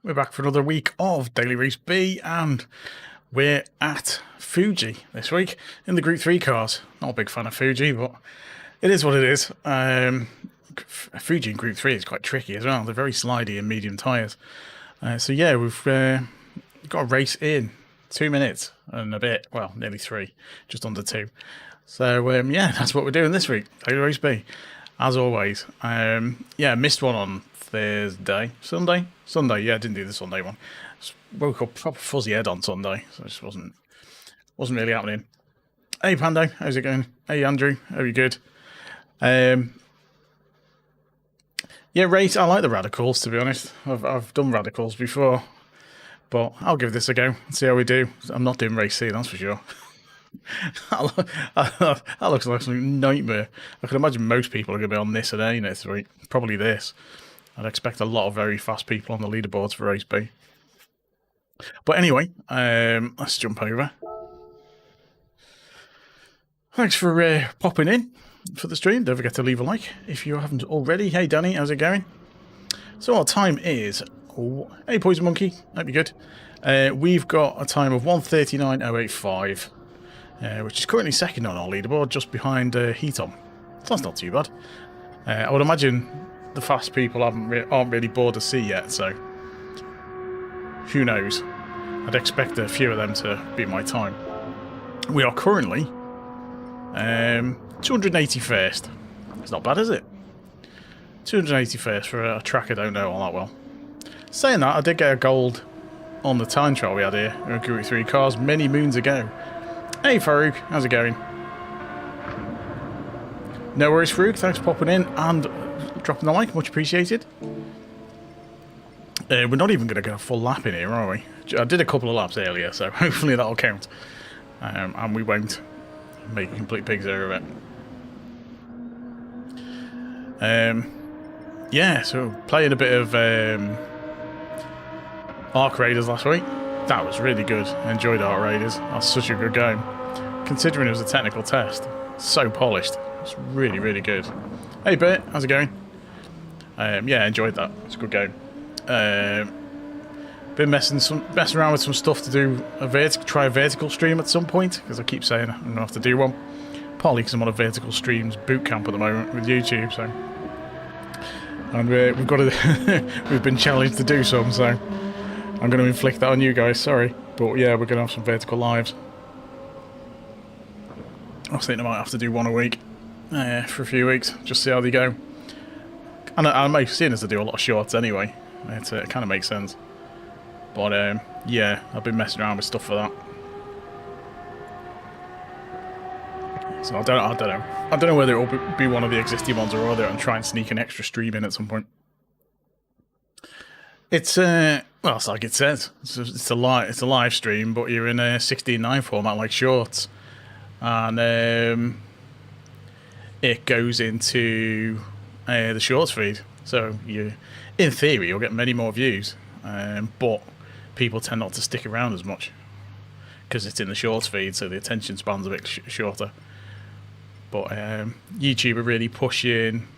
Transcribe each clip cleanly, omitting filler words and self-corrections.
We're back for another week of Daily Race B, and we're at Fuji this week in the Group 3 cars. Not a big fan of Fuji, but it is what it is. Fuji in Group 3 is quite tricky as well. They're very slidey and medium tyres. So yeah, we've got a race in 2 minutes and a bit. Well, nearly 3, just under 2. So yeah, that's what we're doing this week. Daily Race B, as always. Yeah, missed one on Sunday. Yeah, I didn't do the Sunday one. Just woke up proper fuzzy head on Sunday, so it just wasn't really happening. Hey Pando, how's it going? Hey Andrew, how are you good? Yeah, race. I like the radicals, to be honest. I've done radicals before, but I'll give this a go and see how we do. I'm not doing race C, that's for sure. That looks like a nightmare. I can imagine most people are going to be on this and A next week. Probably this. I'd expect a lot of very fast people on the leaderboards for race B. But anyway, let's jump over. Thanks for popping in for the stream. Don't forget to leave a like if you haven't already. Hey Danny, how's it going? So our time is... Oh, hey Poison Monkey, hope you're good. We've got a time of 1:39.085, which is currently second on our leaderboard, just behind Heaton. So that's not too bad. I would imagine the fast people aren't really bored of C yet, so who knows? I'd expect a few of them to beat my time. We are currently 281st. It's not bad, is it? 281st for a track I don't know all that well. Saying that, I did get a gold on the time trial we had here in Group 3 cars many moons ago. Hey Farouk, how's it going? No worries Farouk, thanks for popping in and dropping the like, much appreciated. We're not even going to get a full lap in here, are we? I did a couple of laps earlier, so hopefully that'll count. And we won't make a complete pig's ear of it. Yeah, so playing a bit of Arc Raiders last week. That was really good. I enjoyed Arc Raiders. That was such a good game. Considering it was a technical test. So polished. It's really, really good. Hey Bert, how's it going? Yeah, I enjoyed that. It's a good game. Been messing around with some stuff to do try a vertical stream at some point, because I keep saying I'm gonna have to do one. Partly because I'm on a vertical streams boot camp at the moment with YouTube, so and we've got to we've been challenged to do some, so I'm going to inflict that on you guys. Sorry, but yeah, we're going to have some vertical lives. I was thinking I might have to do one a week for a few weeks, just see how they go. And I may seeing as I do a lot of shorts anyway, it kind of makes sense. But yeah, I've been messing around with stuff for that. So I don't know whether it will be one of the existing ones or whether I'll try and sneak an extra stream in at some point. It's well, it's like it says, it's a live stream, but you're in a 16:9 format like shorts, and it goes into the shorts feed. So in theory, you'll get many more views, but people tend not to stick around as much because it's in the shorts feed, so the attention span's a bit shorter. But YouTube are really pushing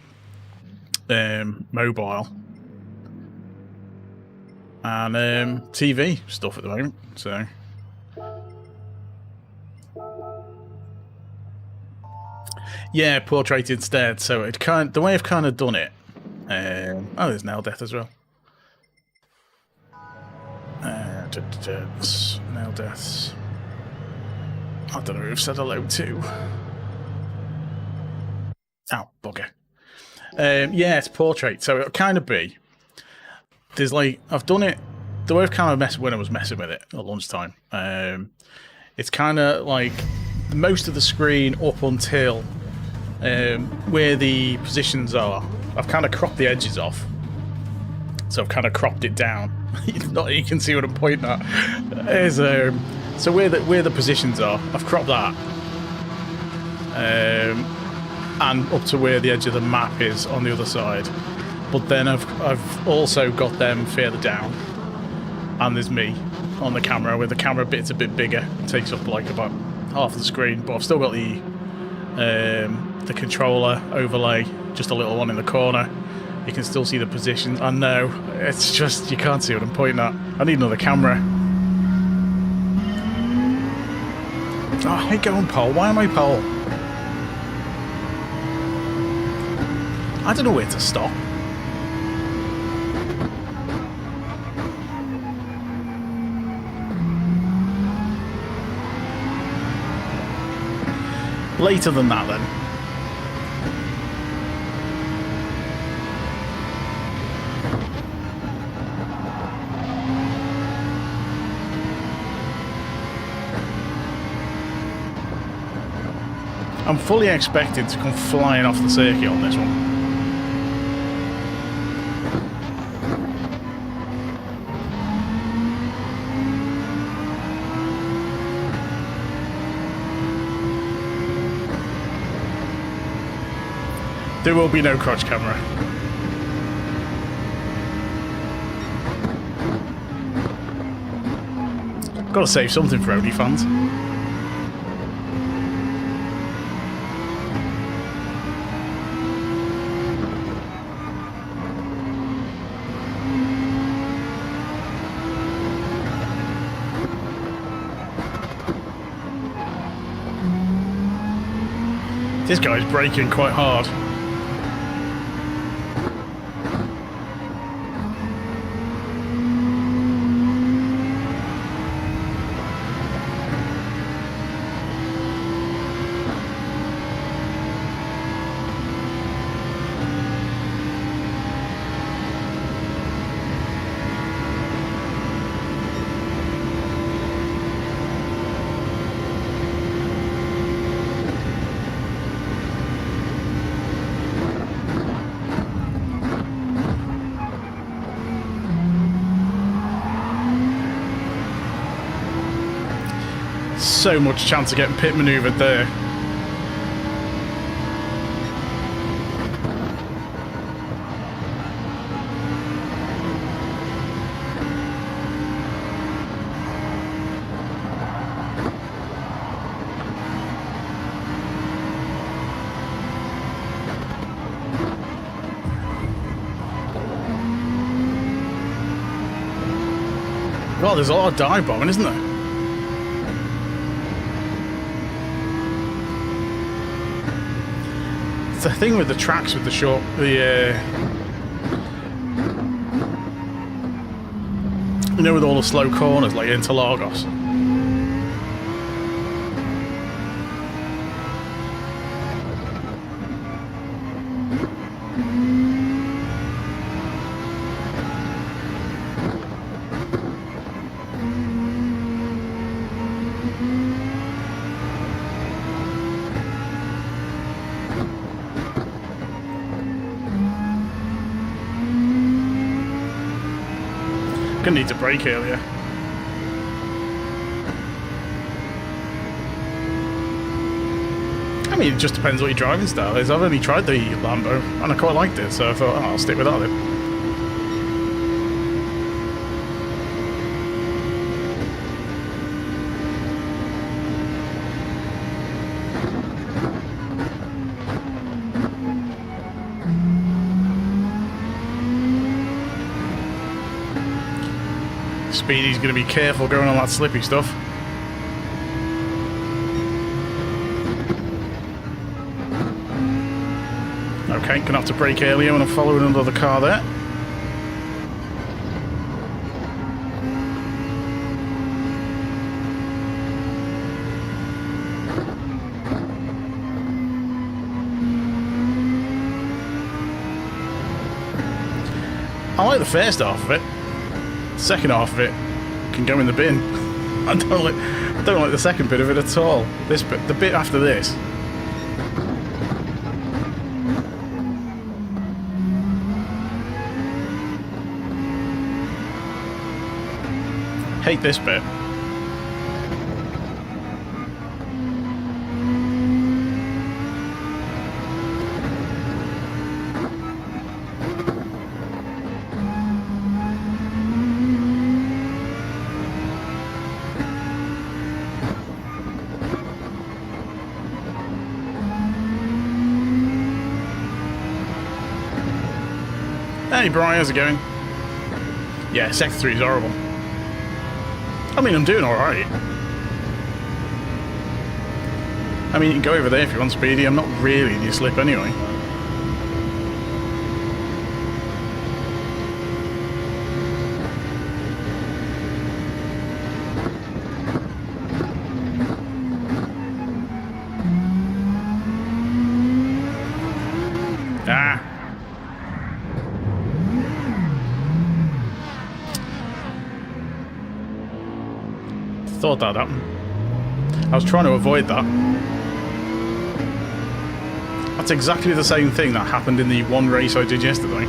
mobile and TV stuff at the moment. So yeah, portrait instead. So it the way I've kind of done it. Oh, there's Nail Death as well. Nail Deaths. I don't know who I've said hello to. Oh, bugger. Yeah, it's portrait. So it'll kind of be. There's like, I've done it. The way I've kind of messed when I was messing with it at lunchtime. It's kind of like most of the screen up until where the positions are. I've kind of cropped the edges off. So I've kind of cropped it down. You can see what I'm pointing at. So where the positions are, I've cropped that. And up to where the edge of the map is on the other side. But then I've also got them further down, and there's me on the camera, where the camera bit's a bit bigger, it takes up like about half the screen, but I've still got the controller overlay, just a little one in the corner, you can still see the positions. I know, it's just, you can't see what I'm pointing at. I need another camera. Oh, I hate going pole. Why am I pole? I don't know where to stop. Later than that, then. I'm fully expected to come flying off the circuit on this one. There will be no crotch camera. Got to save something for OnlyFans. This guy's braking quite hard. So much chance of getting pit maneuvered there. Well, there's a lot of dive bombing, isn't there? It's the thing with the tracks with the short, you know, with all the slow corners like Interlagos. Gonna need to brake earlier. I mean, it just depends what your driving style is. I've only tried the Lambo and I quite liked it, so I thought, oh, I'll stick with that then. Speedy's going to be careful going on that slippy stuff. Okay, gonna have to brake earlier when I'm following another car there. I like the first half of it. The second half of it can go in the bin. I don't like the second bit of it at all. This bit, the bit after this. Hate this bit. Hey Brian, how's it going? Yeah, Sector 3 is horrible. I mean, I'm doing alright. I mean, you can go over there if you want speedy. I'm not really in your slip anyway. Ah. Thought that'd happen. I was trying to avoid that. That's exactly the same thing that happened in the one race I did yesterday.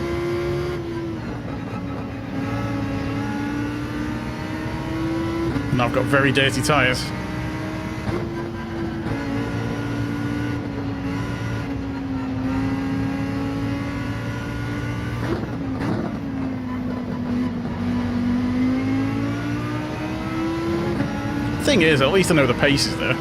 And I've got very dirty tyres. Thing is, at least I know the pace is there.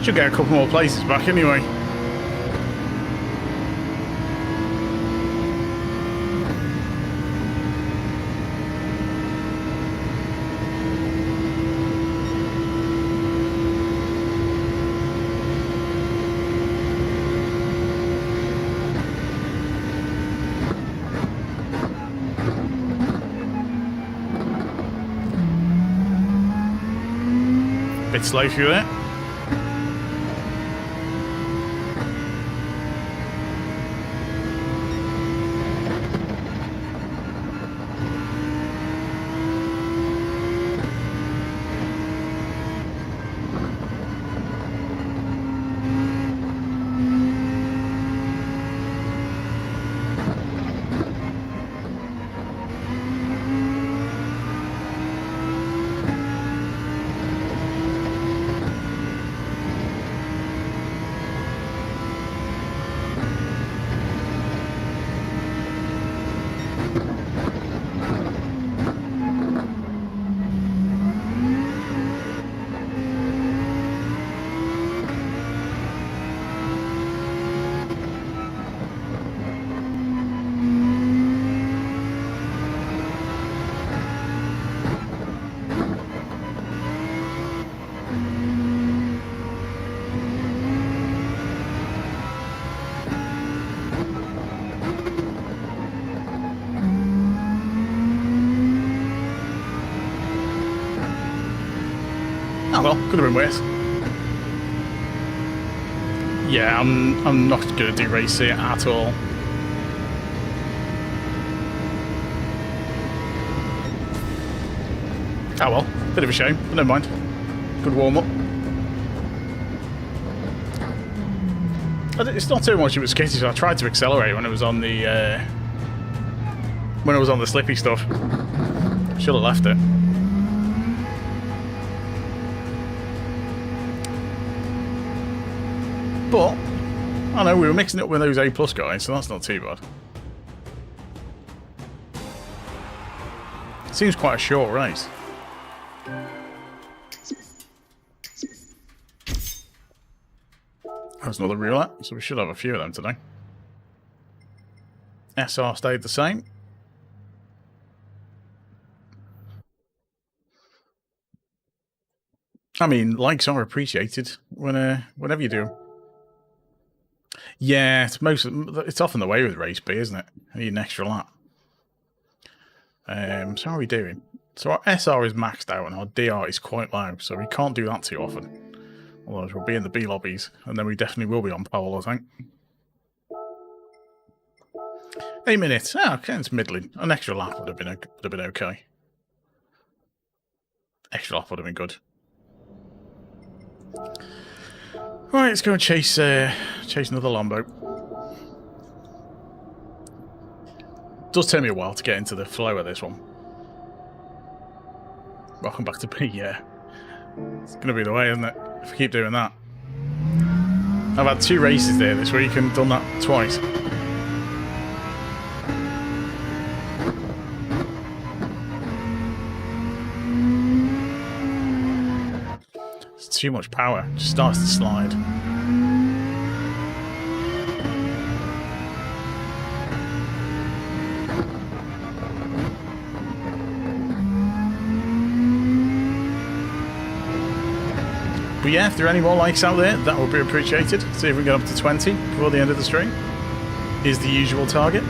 Should get a couple more places back anyway. Bit slow through there. Oh well, could have been worse. Yeah, I'm not going to do race here at all. Oh well, bit of a shame, but never mind. Good warm up. It's not too much it was skittish. I tried to accelerate when it was on the slippy stuff. Should have left it. But I know we were mixing it up with those A+ guys, so that's not too bad. Seems quite a short race. There's another roulette, so we should have a few of them today. SR stayed the same. I mean, likes are appreciated whenever you do. Yeah, it's often the way with race B, isn't it? I need an extra lap. So how are we doing? So our SR is maxed out and our DR is quite low, so we can't do that too often. Otherwise we'll be in the B lobbies, and then we definitely will be on pole, I think. 8 minutes. Oh, okay, it's middling. An extra lap would have been okay. Extra lap would have been good. Right, let's go and chase another Lambo. Does take me a while to get into the flow of this one. Welcome back to B, yeah. It's going to be the way, isn't it? If we keep doing that. I've had 2 races there this week and done that twice. It's too much power. It just starts to slide. But yeah, if there are any more likes out there, that would be appreciated. See if we can get up to 20 before the end of the stream. Is the usual target.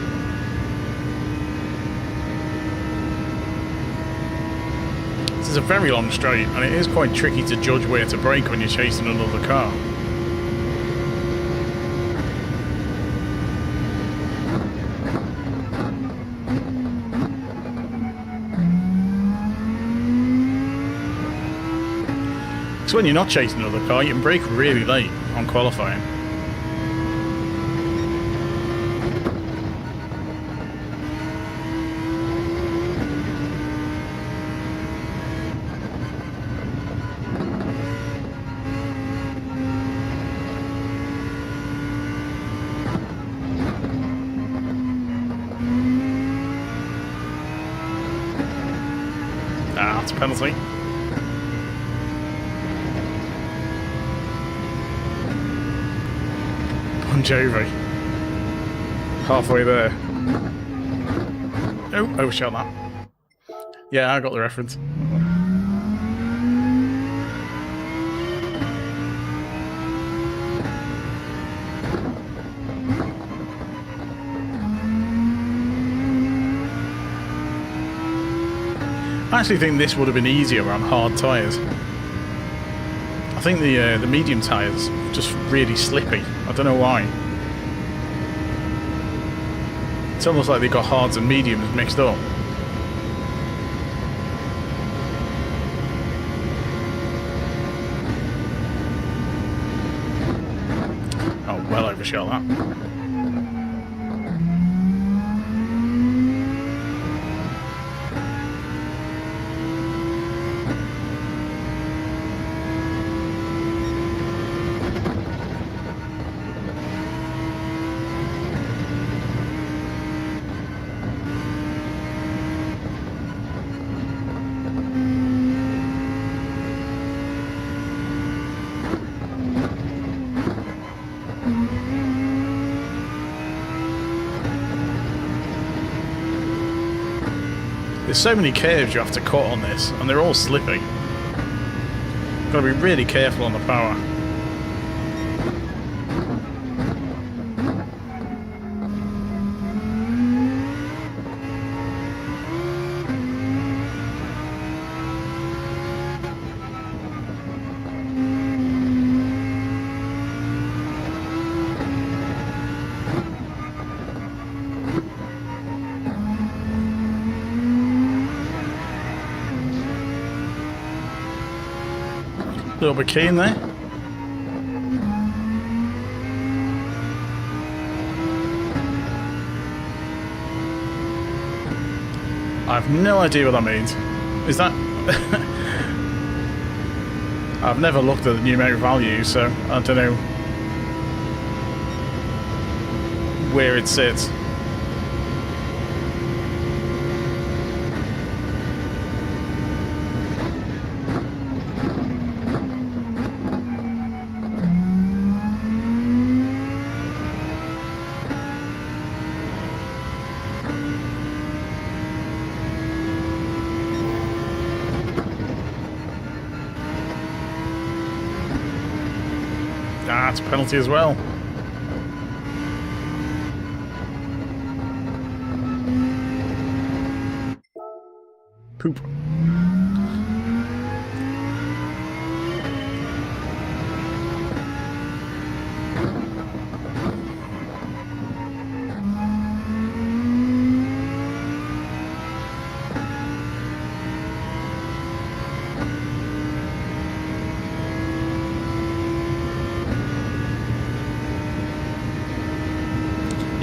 This is a very long straight, and it is quite tricky to judge where to brake when you're chasing another car. So when you're not chasing another car, you can brake really late on qualifying. Ah, it's a penalty. Jovi. Halfway there. Oh, overshot that. Yeah, I got the reference. I actually think this would have been easier on hard tyres. I think the medium tyres are just really slippy. I don't know why. It's almost like they got hards and mediums mixed up. Oh, well overshot that. There's so many curves you have to cut on this, and they're all slippy. Got to be really careful on the power. A little bit keen there. I have no idea what that means. Is that... I've never looked at the numeric values, so I don't know where it sits. That's a penalty as well. Poop.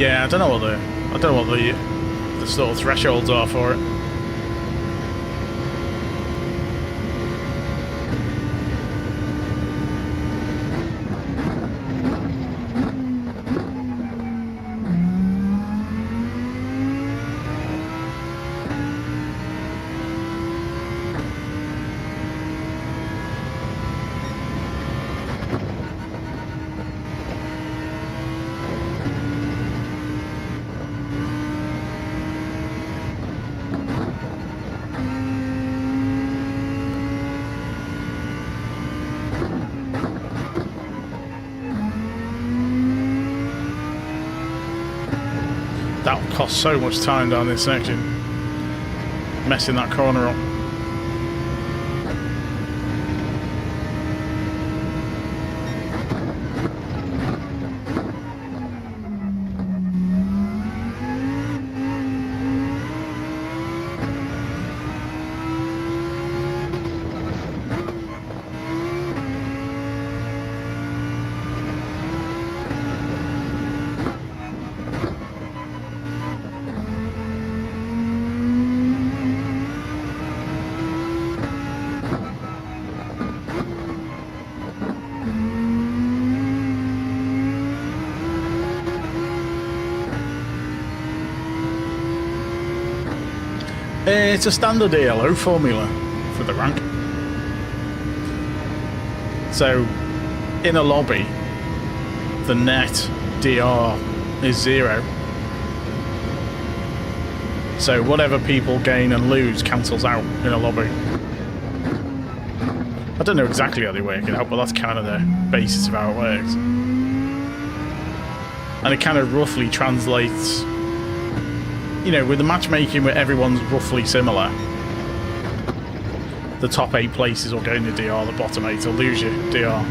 Yeah, I don't know what the sort of thresholds are for it. That will cost so much time down this section, messing that corner up. It's a standard ELO formula for the rank. So, in a lobby, the net DR is 0. So whatever people gain and lose cancels out in a lobby. I don't know exactly how they work it out, but that's kind of the basis of how it works. And it kind of roughly translates, you know, with the matchmaking where everyone's roughly similar, the top 8 places will go into DR, the bottom 8 will lose you DR.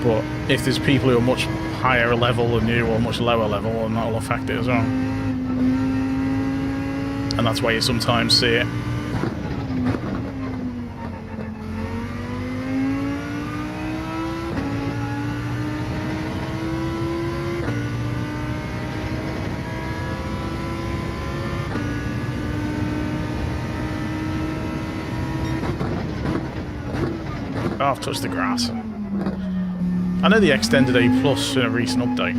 But if there's people who are much higher level than you or much lower level, then that'll affect it as well. And that's why you sometimes see it. Oh, I've touched the grass. I know they extended A+ in a recent update.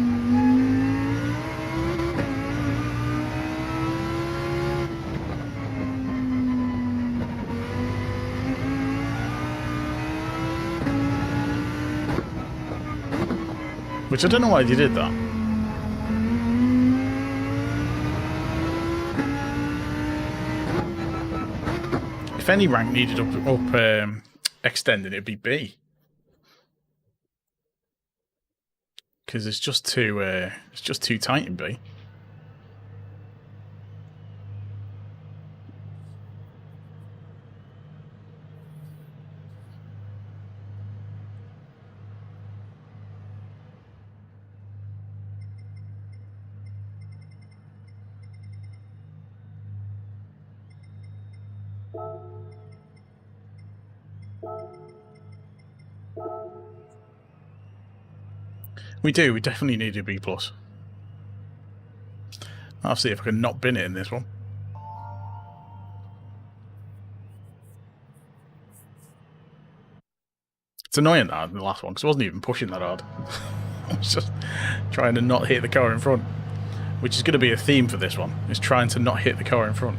Which I don't know why they did that. If any rank needed up extended, it'd be B. Because it's just too tight in B. We do. We definitely need a B+. I'll see if I can not bin it in this one. It's annoying that in the last one because I wasn't even pushing that hard. I was just trying to not hit the car in front, which is going to be a theme for this one. Is trying to not hit the car in front,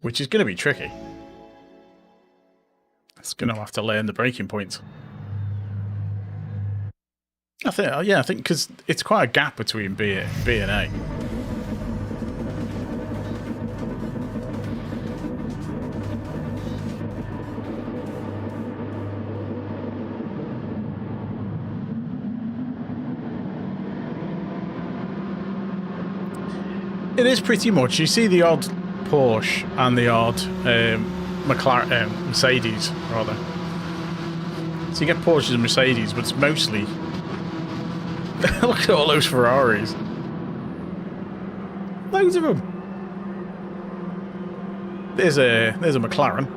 which is going to be tricky. It's going to have to learn the braking points. I think because it's quite a gap between B and A. It is pretty much. You see the odd Porsche and the odd Mercedes, rather. So you get Porsches and Mercedes, but it's mostly. Look at all those Ferraris. Loads of them. There's a McLaren.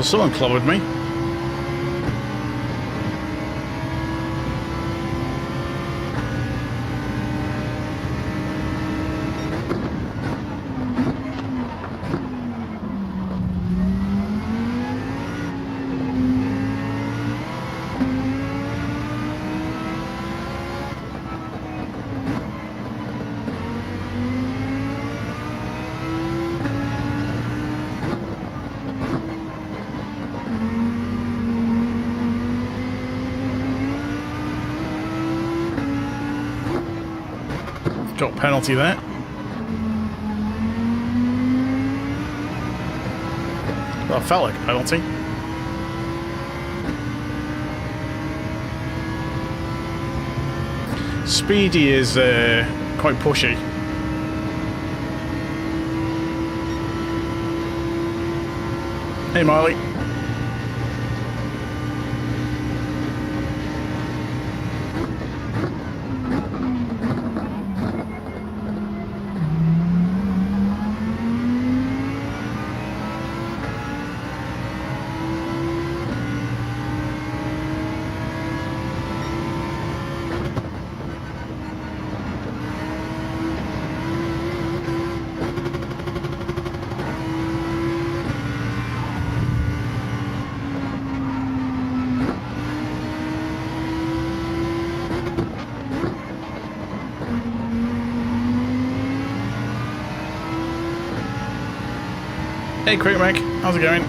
Well, someone clobbered me. Got a penalty there. Well, it felt like a penalty. Speedy is quite pushy. Hey, Marley. Hey, Quick Mac, how's it going?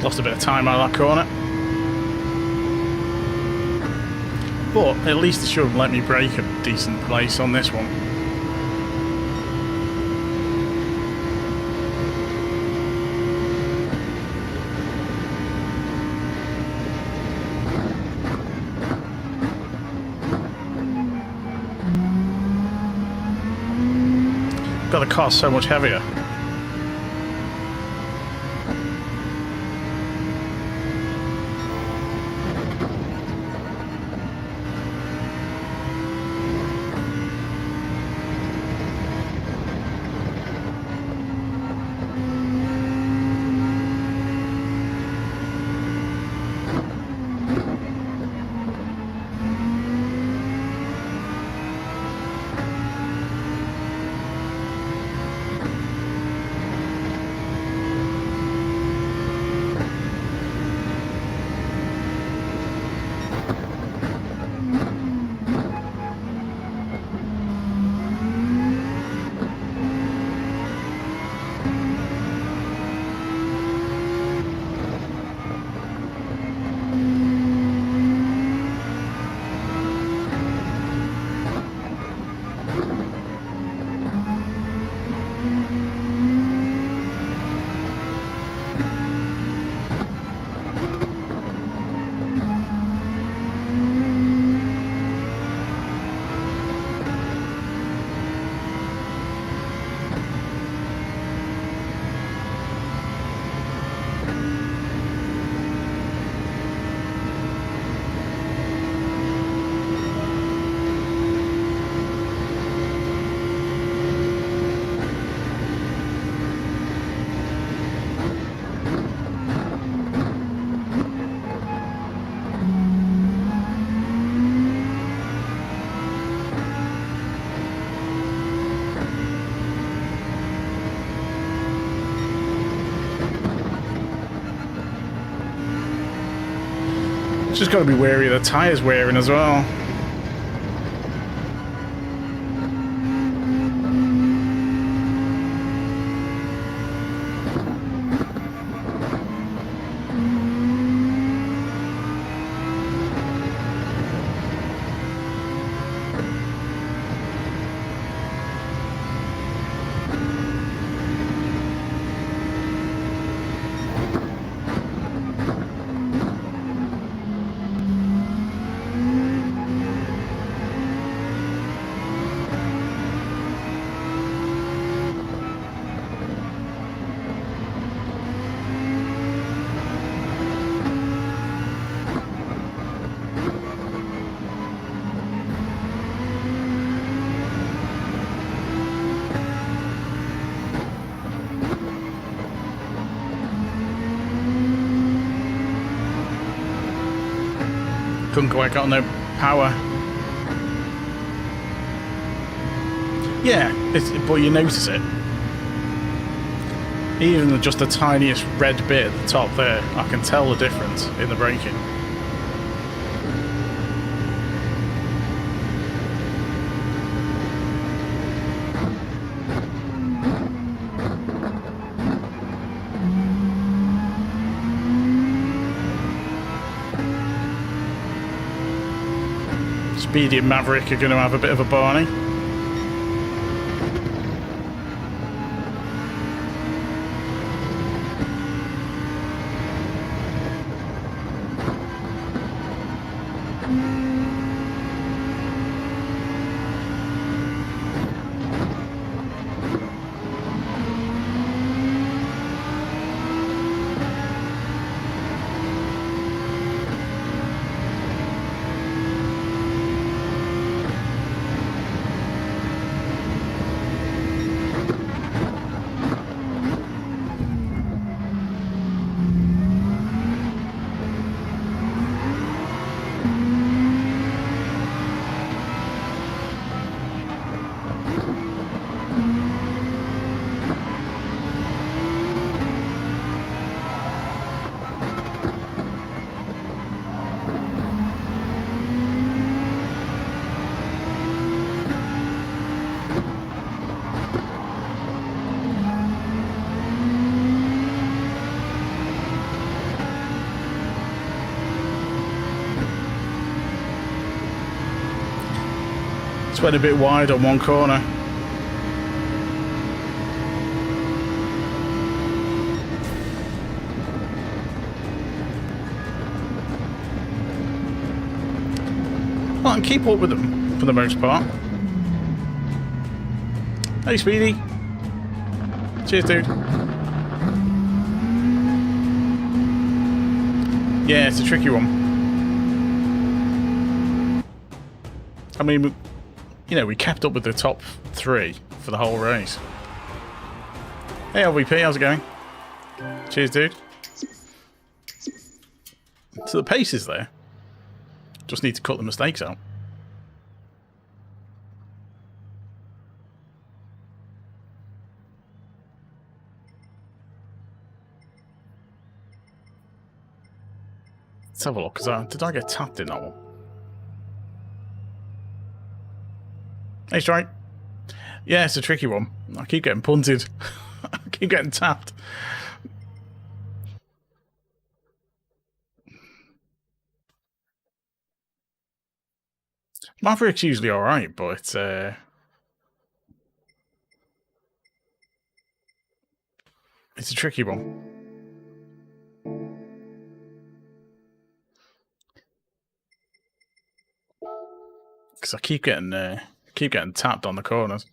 Lost a bit of time out of that corner. But at least it should have let me brake a decent place on this one. Got the car so much heavier. Just got to be wary of the tyres wearing as well. Couldn't quite got no power. Yeah, but you notice it. Even just the tiniest red bit at the top there, I can tell the difference in the braking. Speedy and Maverick are going to have a bit of a Barney. Went a bit wide on one corner. Well, I can keep up with them for the most part. Hey, Speedy. Cheers, dude. Yeah, it's a tricky one. I mean, you know, we kept up with the top three for the whole race. Hey, LVP, how's it going? Cheers, dude. So the pace is there. Just need to cut the mistakes out. Let's have a look. Did I get tapped in that one? Hey, Strike. Yeah, it's a tricky one. I keep getting punted. I keep getting tapped. Maverick's usually alright, but it's a tricky one. Because I keep getting tapped on the corners.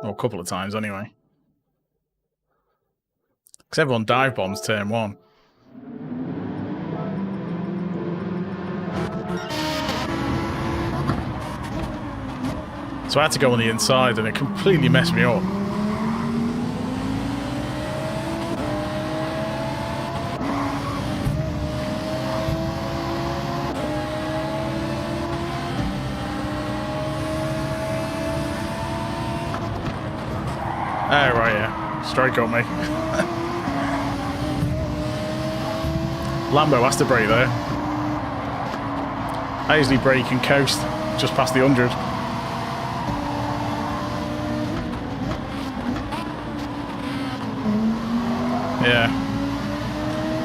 Or a couple of times anyway. Because everyone dive bombs turn one. So I had to go on the inside and it completely messed me up. Oh, right, yeah. Strike got me. Lambo has to brake there. I usually brake and coast just past the 100. Yeah.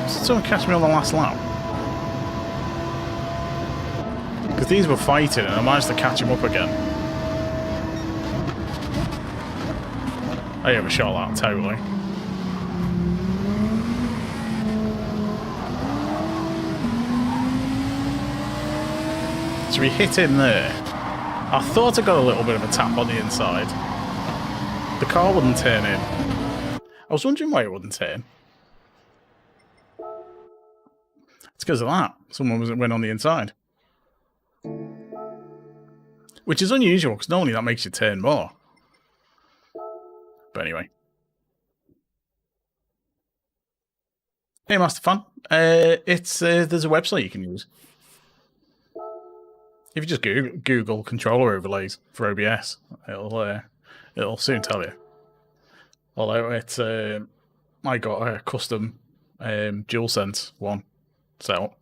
Someone catch me on the last lap. Because these were fighting and I managed to catch him up again. I overshot that totally. So we hit in there. I thought I got a little bit of a tap on the inside. The car wouldn't turn in. I was wondering why it wouldn't turn. It's because of that. Someone went on the inside. Which is unusual, because normally that makes you turn more. But anyway. Hey, Master Fan. It's there's a website you can use. If you just Google controller overlays for OBS, it'll soon tell you. Although it's I got a custom DualSense one set up,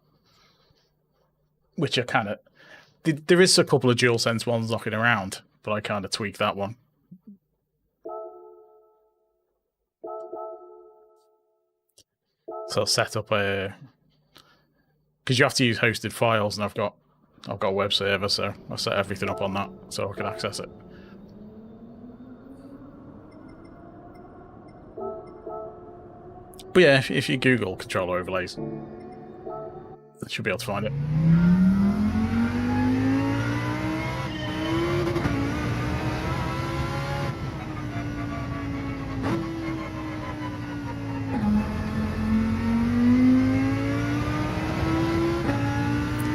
which I kind of there is a couple of DualSense ones knocking around, but I kind of tweaked that one. So I'll set up a, because you have to use hosted files, and I've got a web server, so I set everything up on that so I can access it. But yeah, if you Google controller overlays, you should be able to find it.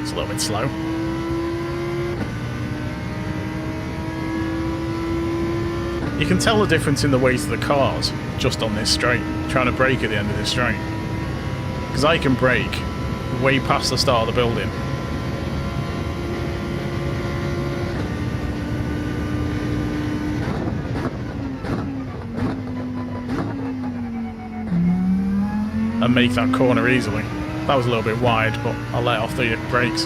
It's a little bit slow. You can tell the difference in the weight of the cars just on this straight, trying to brake at the end of this straight. Because I can brake way past the start of the building. And make that corner easily. That was a little bit wide, but I let off the brakes.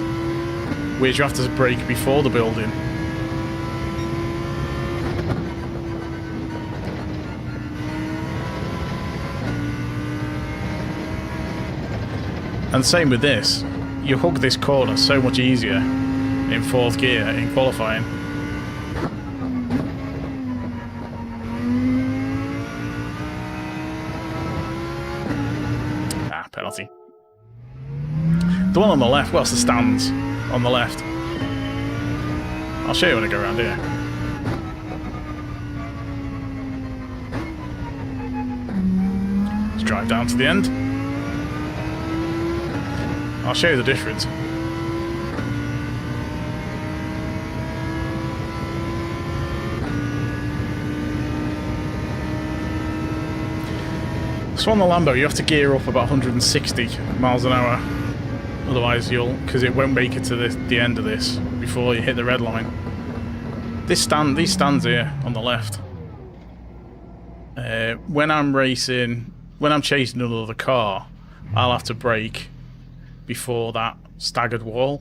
Which you have to brake before the building. And same with this, you hug this corner so much easier in 4th gear in qualifying. Penalty. The one on the left, well, it's the stands on the left. I'll show you when I go around here. Let's drive down to the end. I'll show you the difference. So on the Lambo, you have to gear up about 160 miles an hour. Otherwise, because it won't make it to the end of this before you hit the red line. These stands here on the left. When I'm racing, when I'm chasing another car, I'll have to brake before that staggered wall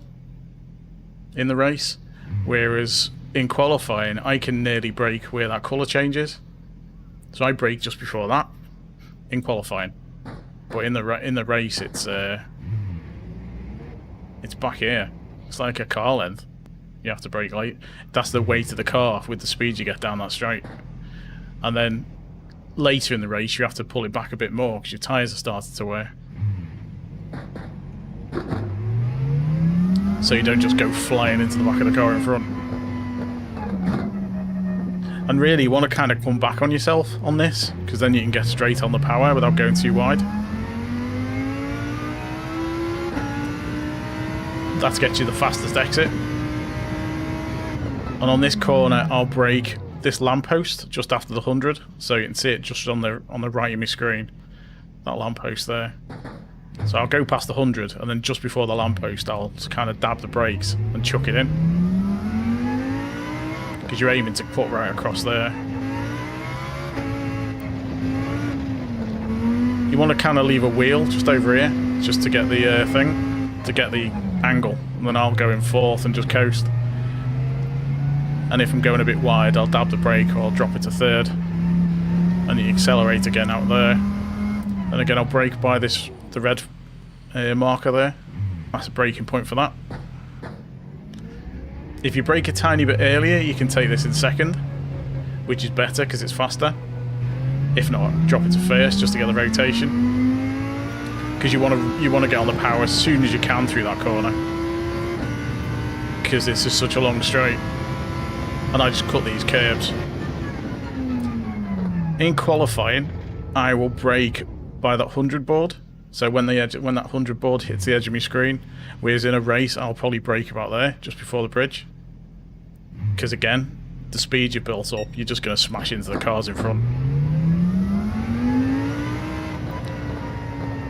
in the race, whereas in qualifying I can nearly brake where that colour changes, so I brake just before that in qualifying, but in the race it's back here. It's like a car length. You have to brake late. That's the weight of the car with the speed you get down that straight, and then later in the race you have to pull it back a bit more because your tyres are starting to wear. So you don't just go flying into the back of the car in front. And really you want to kind of come back on yourself on this, because then you can get straight on the power without going too wide. That gets you the fastest exit. And on this corner I'll brake this lamppost just after the 100, so you can see it just on the right of my screen. That lamppost there. So I'll go past the 100, and then just before the lamppost I'll kind of dab the brakes and chuck it in. Because you're aiming to put right across there. You want to kind of leave a wheel just over here, just to get the to get the angle. And then I'll go in 4th and just coast. And if I'm going a bit wide, I'll dab the brake or I'll drop it to 3rd. And you accelerate again out there. And again I'll brake by the red marker there. That's a braking point for that. If you brake a tiny bit earlier, you can take this in 2nd, which is better because it's faster. If not, drop it to 1st just to get the rotation. Because you want to get on the power as soon as you can through that corner. Because it's just such a long straight. And I just cut these curbs. In qualifying, I will brake by that 100 board. So when that 100 board hits the edge of my screen, whereas in a race I'll probably brake about there, just before the bridge. Because again, the speed you built up, you're just going to smash into the cars in front.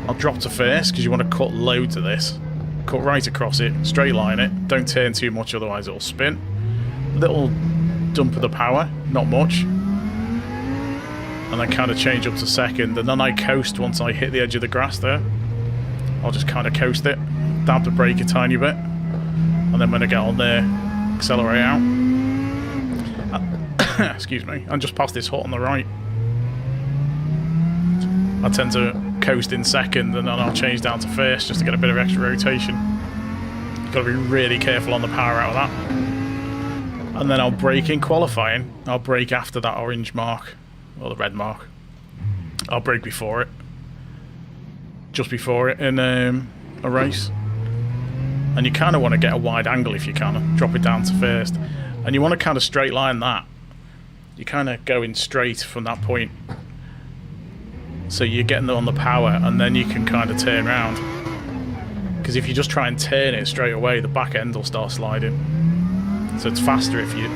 I'll drop to first because you want to cut loads of this. Cut right across it, straight line it. Don't turn too much, otherwise it'll spin. Little dump of the power, not much. And then kind of change up to second. And then I coast once I hit the edge of the grass there. I'll just kind of coast it. Dab the brake a tiny bit. And then when I get on there, accelerate out. Excuse me. And just past this hut on the right. I tend to coast in second and then I'll change down to first just to get a bit of extra rotation. You've got to be really careful on the power out of that. And then I'll brake in qualifying. I'll brake after that orange mark, or the red mark. I'll brake before it. Just before it in a race. And you kind of want to get a wide angle if you can. Drop it down to first. And you want to kind of straight line that. You're kind of going straight from that point. So you're getting on the power and then you can kind of turn around. Because if you just try and turn it straight away, the back end will start sliding. So it's faster if you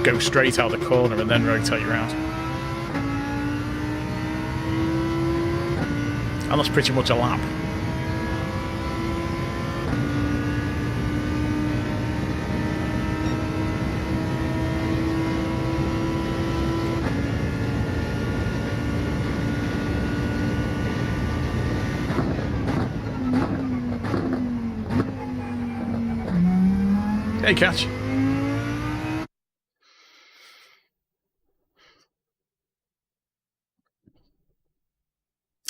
go straight out the corner and then rotate around. And that's pretty much a lap. Hey, catch.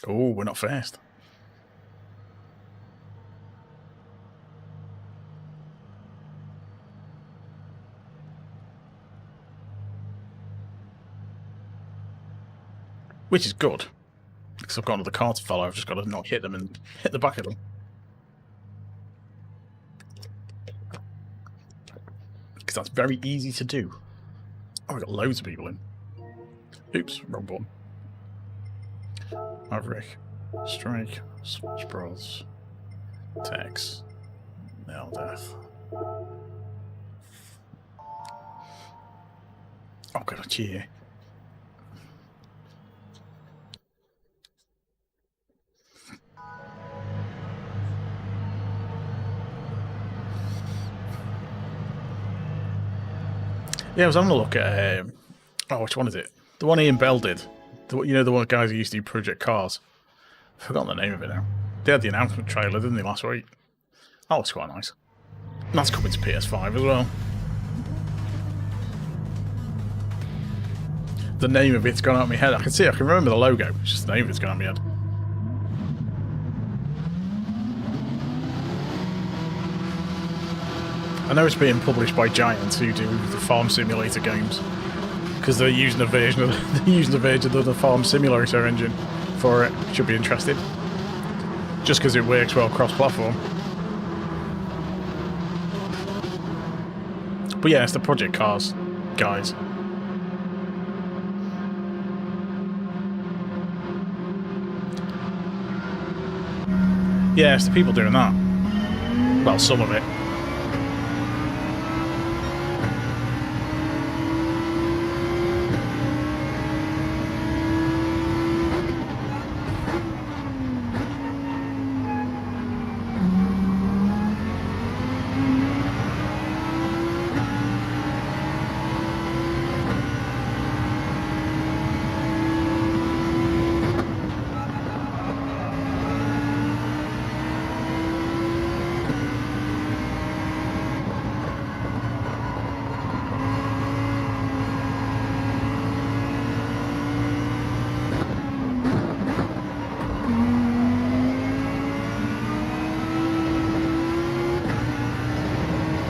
Oh, we're not fast. Which is good. Because I've got another car to follow. I've just got to not hit them and hit the back of them. Because that's very easy to do. Oh, I've got loads of people in. Oops, wrong button. Maverick, Strike, Switch Bros, Tex, Nail Death. Oh, God, a cheer. Yeah, I was having a look at, oh, which one is it? The one Ian Bell did. You know, the one guys who used to do Project Cars. I've forgotten the name of it now. They had the announcement trailer, didn't they, last week? Oh, it's quite nice. And that's coming to PS5 as well. The name of it's gone out of my head. I can remember the logo. It's just the name of it's gone out of my head. I know it's being published by Giants, who do the Farm Simulator games, because they're using a version of the Farm Simulator engine for it. Should be interesting, just because it works well cross-platform. But yeah, it's the Project Cars guys. Yeah, it's the people doing that. Well, some of it.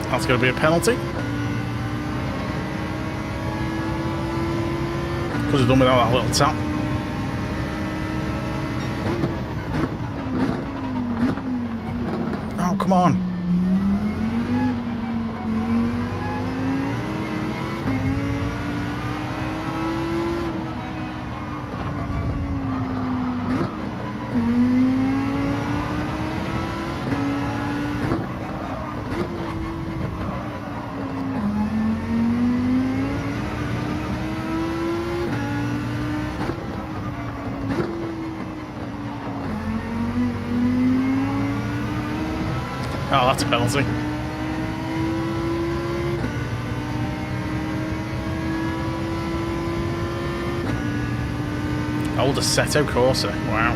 That's going to be a penalty. Could have done without that little tap. Oh, come on. Oh, that's a penalty. Old Assetto Corsa. Wow.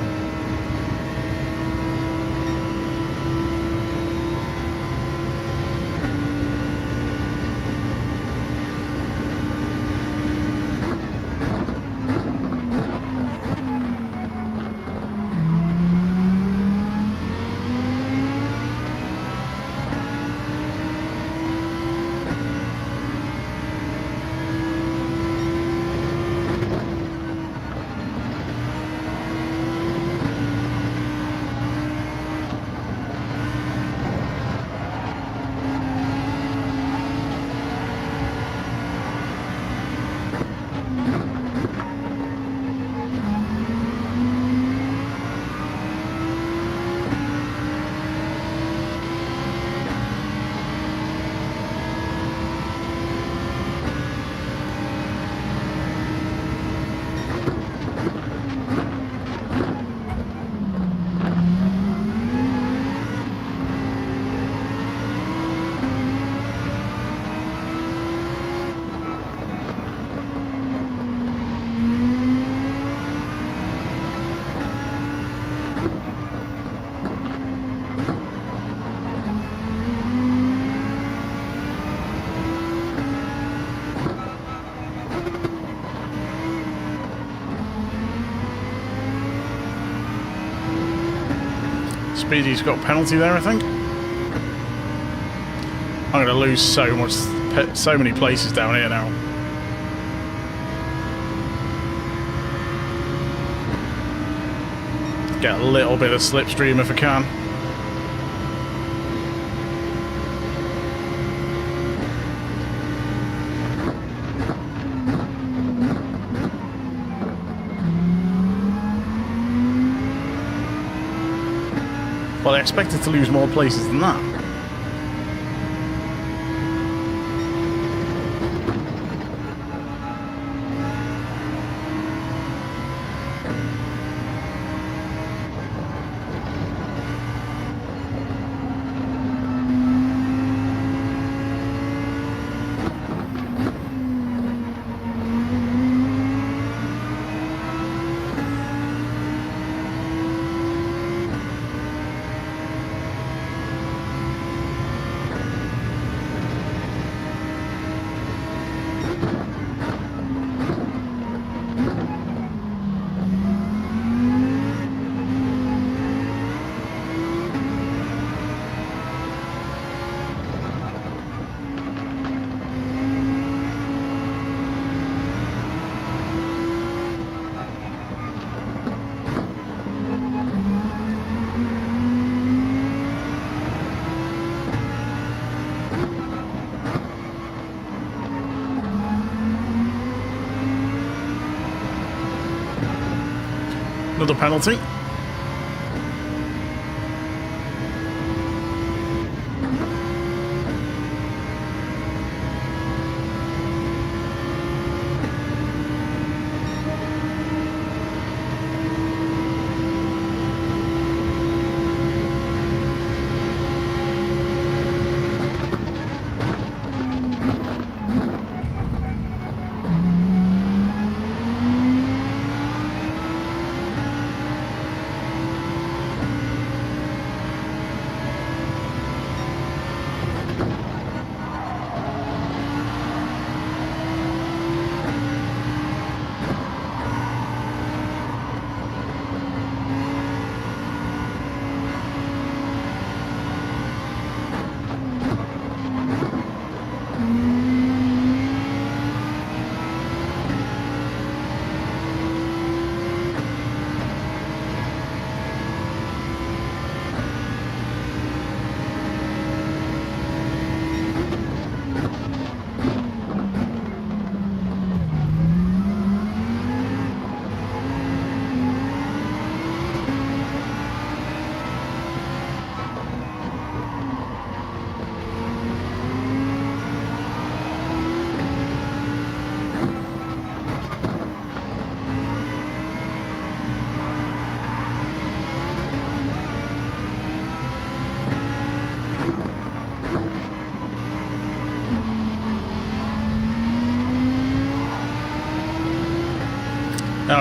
Speedy's got a penalty there, I think. I'm going to lose so many places down here now. Get a little bit of slipstream if I can. Well, I expected to lose more places than that. Another penalty.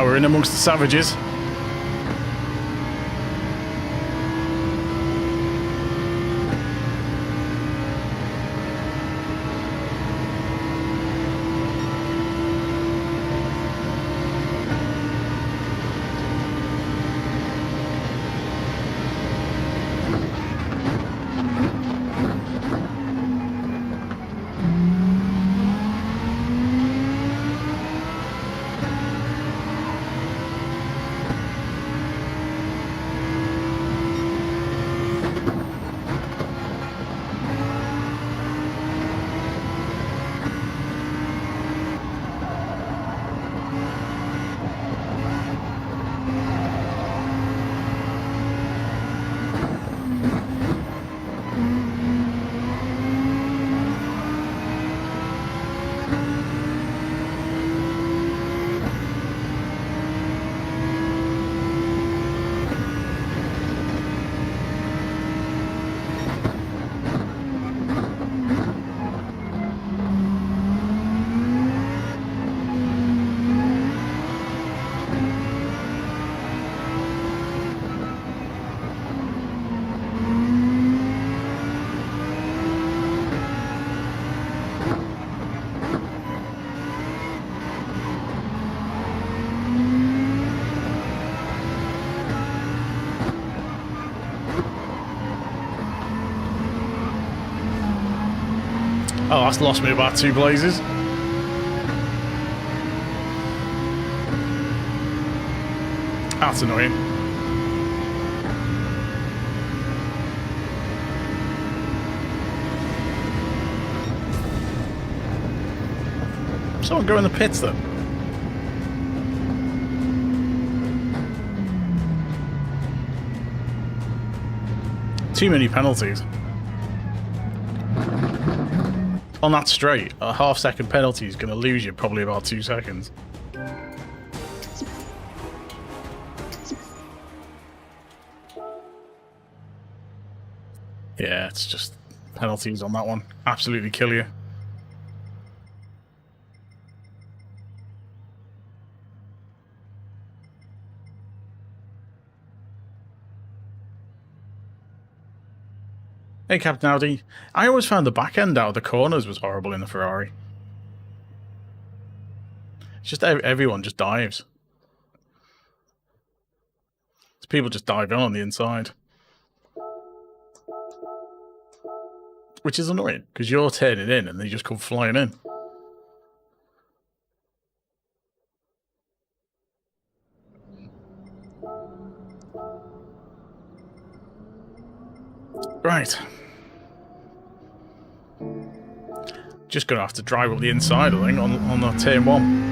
we're in amongst the savages. Oh, that's lost me about 2 blazes. That's annoying. Someone go in the pits then. Too many penalties. On that straight, a half-second penalty is going to lose you probably about 2 seconds. Yeah, it's just penalties on that one. Absolutely kill you. Hey, Captain Audi. I always found the back end out of the corners was horrible in the Ferrari. It's just everyone just dives. People just dive in on the inside. Which is annoying, because you're turning in and they just come flying in. Right. Just going to have to drive up the inside, I think, on the turn 1.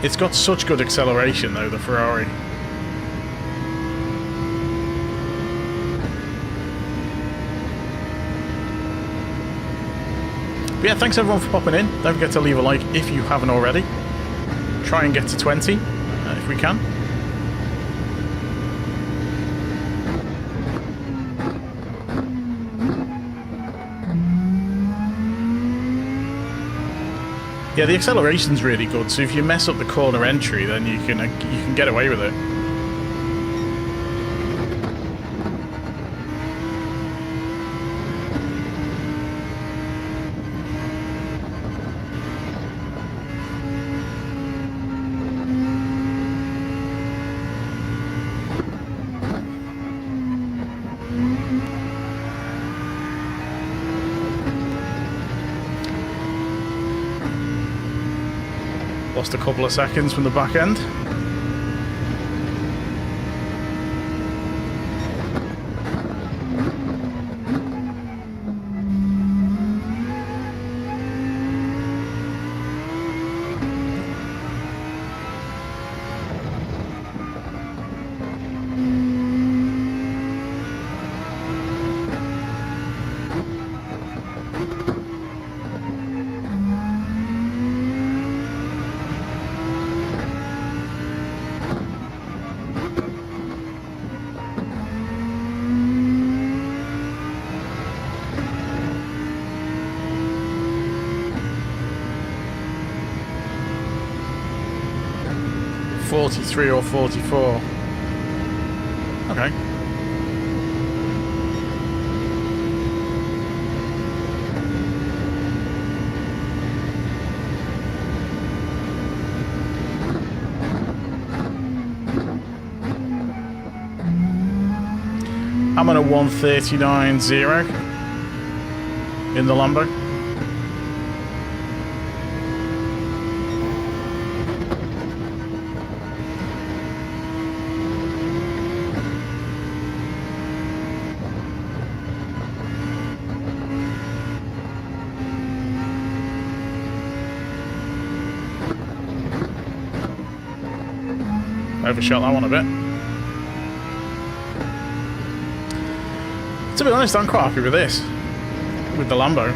It's got such good acceleration, though, the Ferrari. But yeah, thanks everyone for popping in. Don't forget to leave a like if you haven't already. Try and get to 20 if we can. Yeah, the acceleration's really good, so if you mess up the corner entry, then you can get away with it. Lost a couple of seconds from the back end. 43 or 44. Okay. I'm on a 139.0 in the Lambo. Overshot that one a bit. To be honest, I'm quite happy with this, with the Lambo.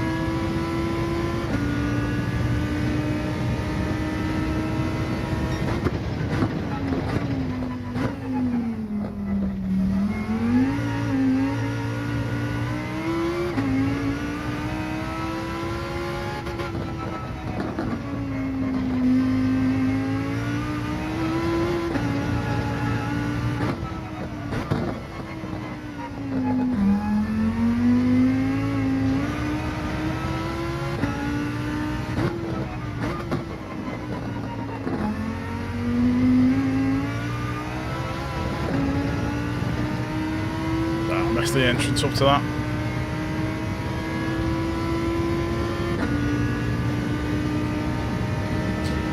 The entrance up to that.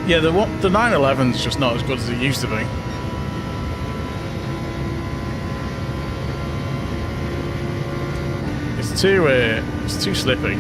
Yeah, the 911's just not as good as it used to be. It's too slippy.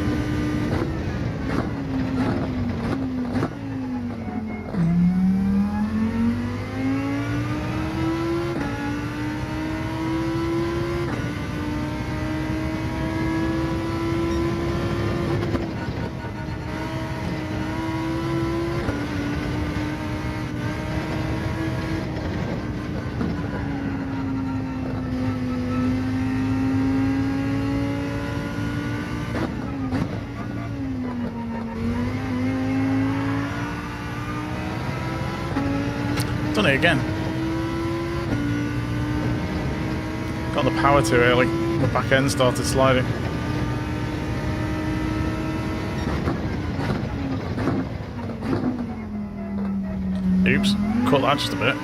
Done it again. Got the power too early. The back end started sliding. Oops, cut that just a bit.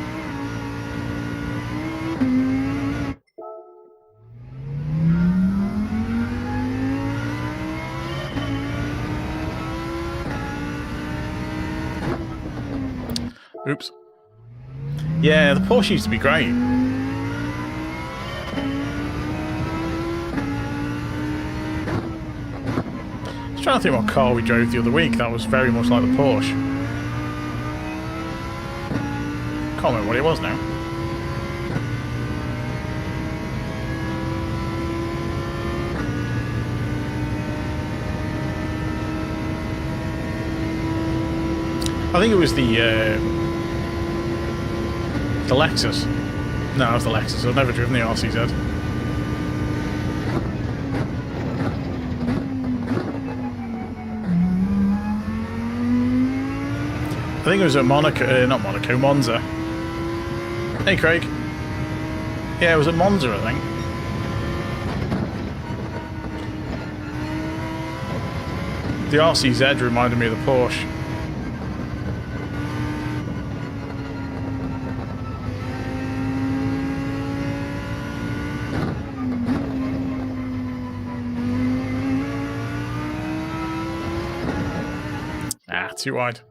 Oops. Yeah, the Porsche used to be great. I was trying to think what car we drove the other week that was very much like the Porsche. Can't remember what it was now. I think it was the Lexus. No, it was the Lexus. I've never driven the RCZ. I think it was at Monaco, not Monaco, Monza. Hey, Craig. Yeah, it was at Monza, I think. The RCZ reminded me of the Porsche. Too wide.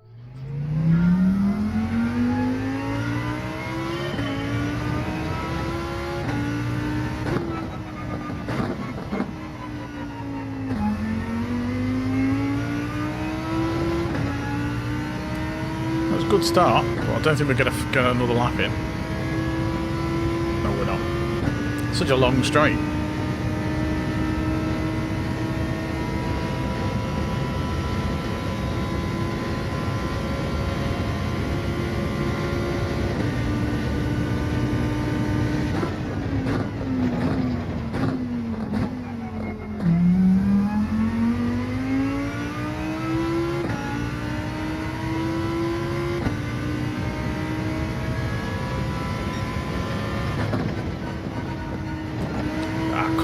That was a good start, but I don't think we're going to get another lap in. No, we're not. Such a long straight.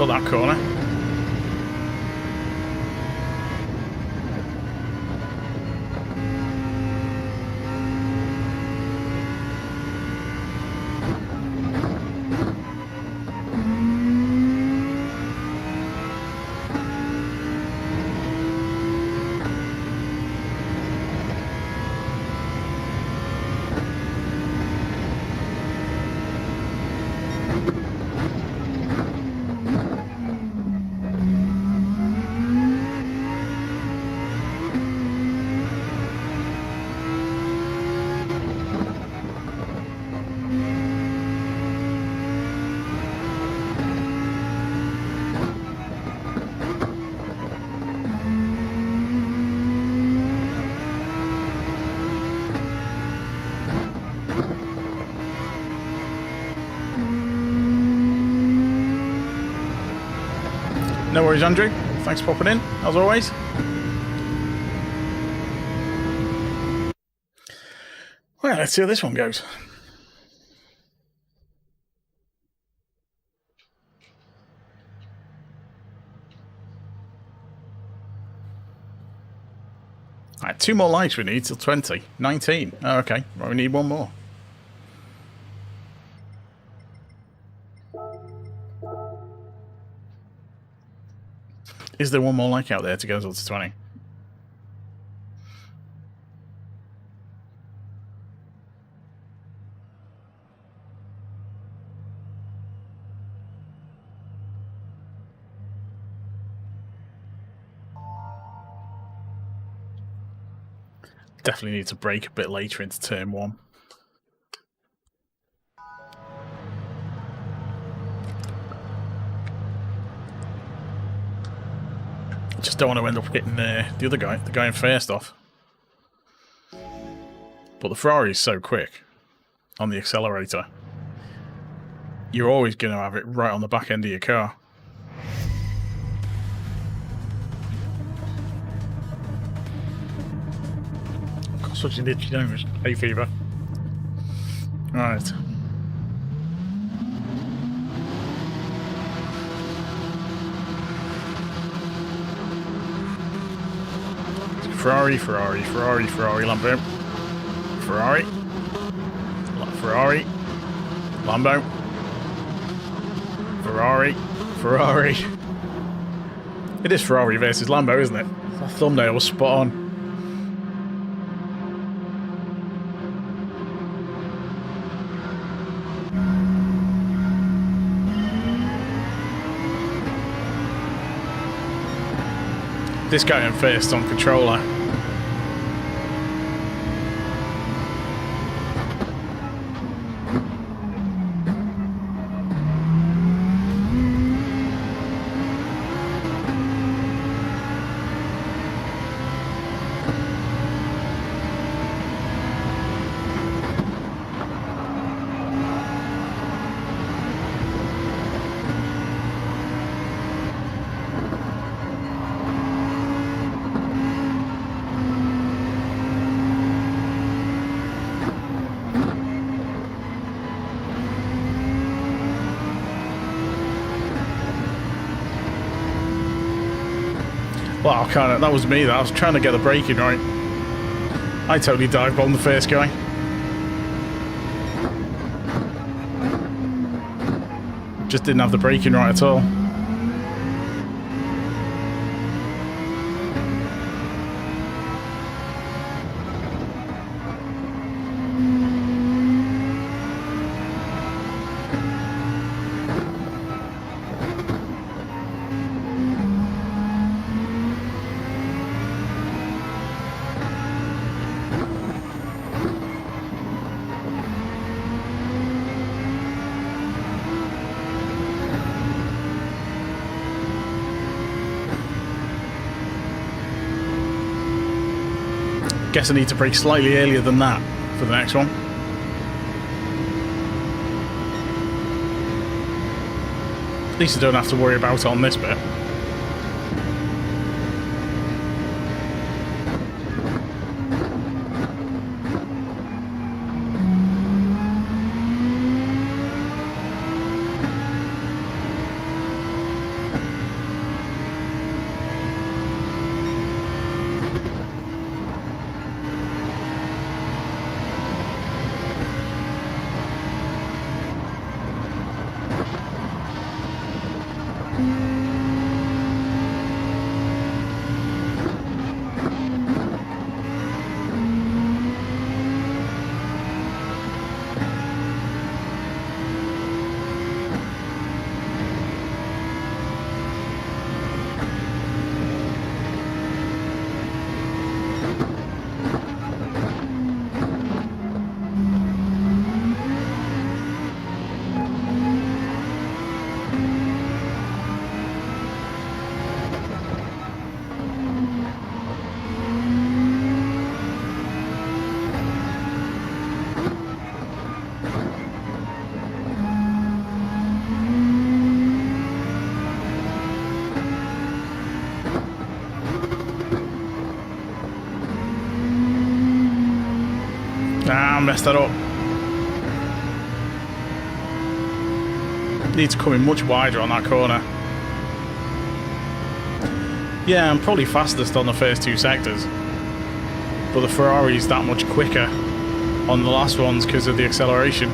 cut that corner. No worries, Andrew. Thanks for popping in, as always. Well, let's see how this one goes. Alright, 2 more likes we need till 20. 19. Oh, okay. Well, we need 1 more. Is there 1 more like out there to go until to 20? Definitely need to brake a bit later into turn 1. I just don't want to end up getting the other guy, the guy in first off. But the Ferrari is so quick on the accelerator. You're always going to have it right on the back end of your car. Got such an itchy nose. Hay fever. Right. Ferrari, Ferrari, Ferrari, Ferrari, Lambo. Ferrari. Ferrari. Lambo. Ferrari. Ferrari. It is Ferrari versus Lambo, isn't it? That thumbnail was spot on. This guy in first on controller. Well, that was me. I was trying to get the braking right. I totally dive bombed the first guy. Just didn't have the braking right at all. Guess I need to brake slightly earlier than that for the next one. At least I don't have to worry about it on this bit. I messed that up. Need to come in much wider on that corner. Yeah, I'm probably fastest on the first two sectors, but the Ferrari's that much quicker on the last ones because of the acceleration.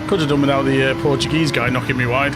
Could have done without the Portuguese guy knocking me wide.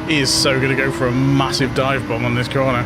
He is so going to go for a massive dive bomb on this corner.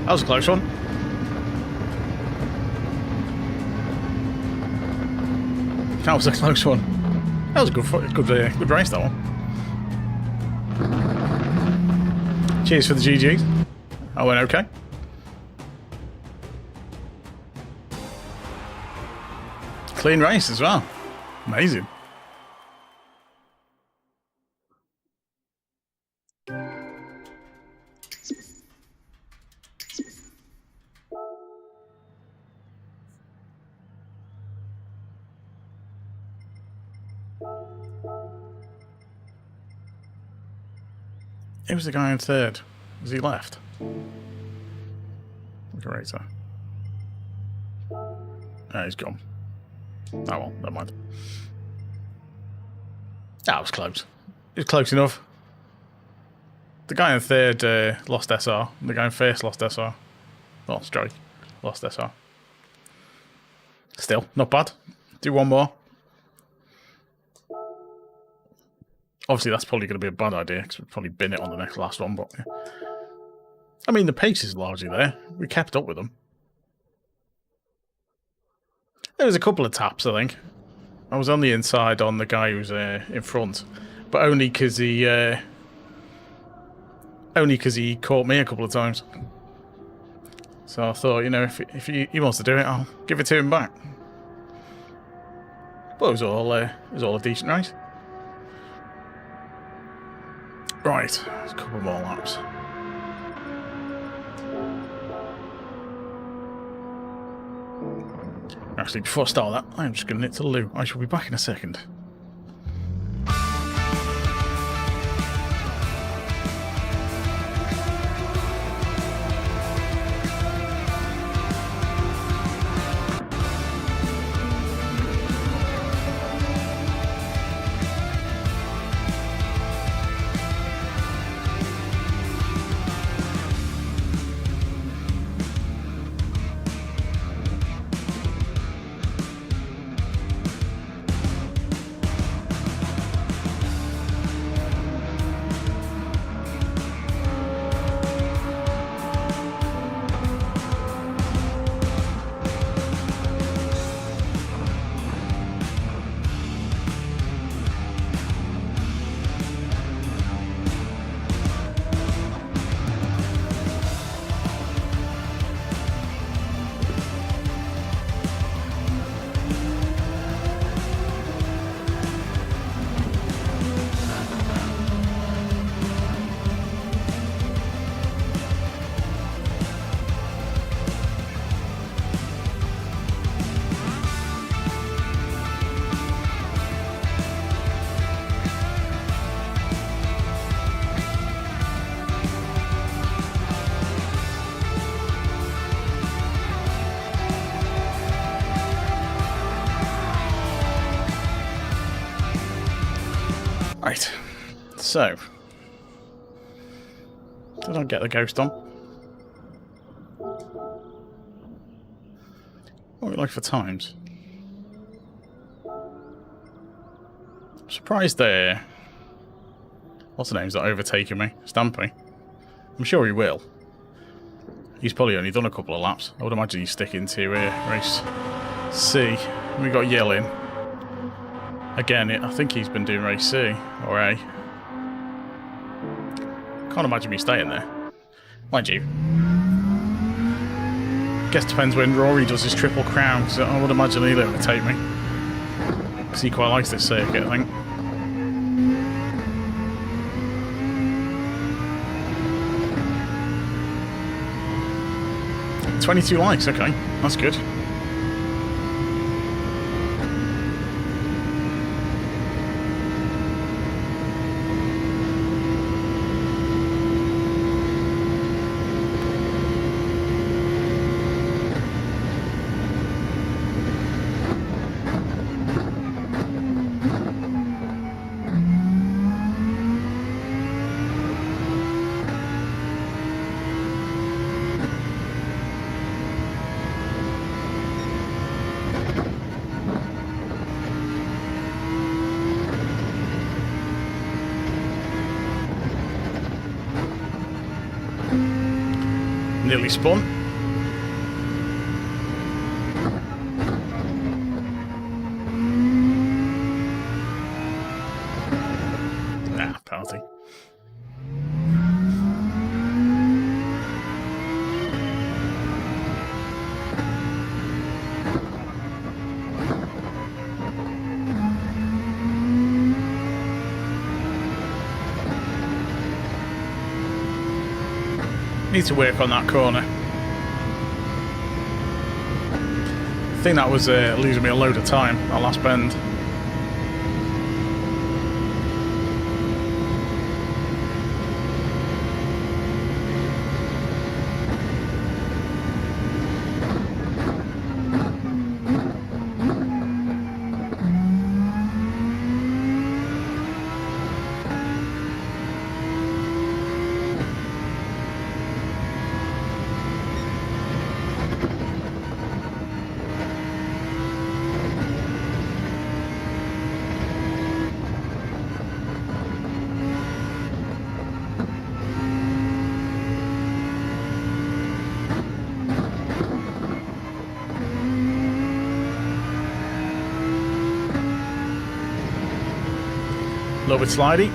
That was a close one. That was a close one. That was a good race, that one. Cheers for the GGs. I went okay. Clean race as well. Amazing. It was the guy in third. Has he left? Great. He's gone. Oh well, never mind. That was close. It was close enough. The guy in third lost SR. The guy in first lost SR. Well, strike. Lost SR. Still, not bad. Do one more. Obviously, that's probably going to be a bad idea because we'll probably bin it on the last one. But yeah. I mean, the pace is largely there. We kept up with them. There was a couple of taps, I think. I was on the inside on the guy who was in front, but only because he caught me a couple of times. So I thought, you know, if he wants to do it, I'll give it to him back. But it was all a decent race. Right, a couple more laps. Actually, before I start that, I'm just going to nip to the loo. I shall be back in a second. Right, so, did I get the ghost on? What are we like for times? I'm surprised there. What's the name's not overtaking me? Stampy. I'm sure he will. He's probably only done a couple of laps. I would imagine he's sticking to race C. We got yelling. Again, I think he's been doing race C or A. Can't imagine me staying there. Mind you. Guess depends when Rory does his triple crown, because I would imagine he'll overtake me. Because he quite likes this circuit, I think. $22 likes, okay. That's good. Nearly spun. Nah, penalty. Need to work on that corner. I think that was losing me a load of time, that last bend. A little bit slidey.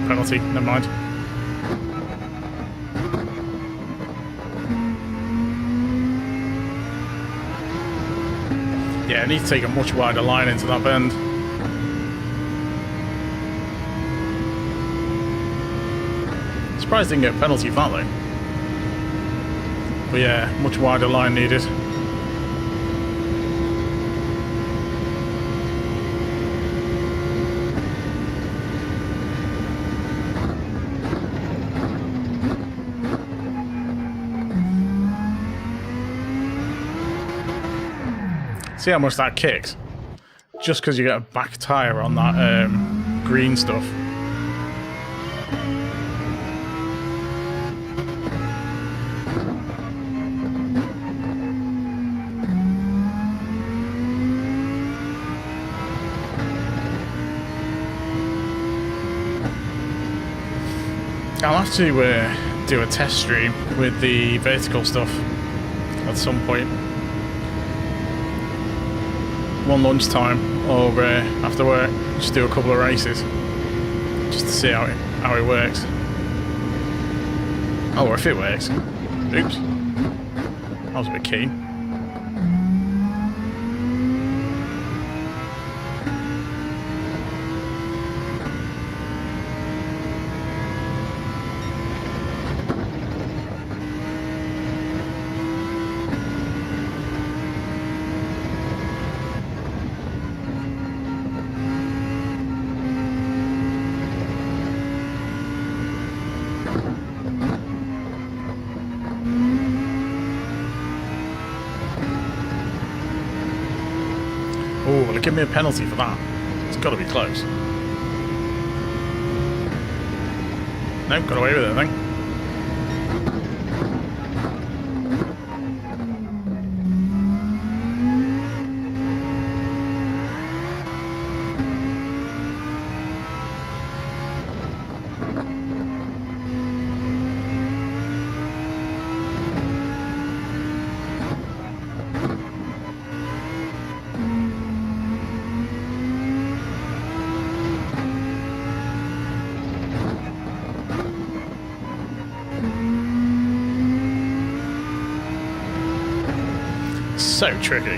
Penalty, never mind. Yeah, I need to take a much wider line into that bend. Surprised I didn't get a penalty for that though. But yeah, much wider line needed. See how much that kicks? Just because you get a back tyre on that green stuff. I'll have to do a test stream with the vertical stuff at some point. One lunchtime or after work, just do a couple of races just to see how it works. Oh, or if it works. Oops. That was a bit keen. Oh, well, give me a penalty for that. It's got to be close. Nope, got away with it, I think. So tricky.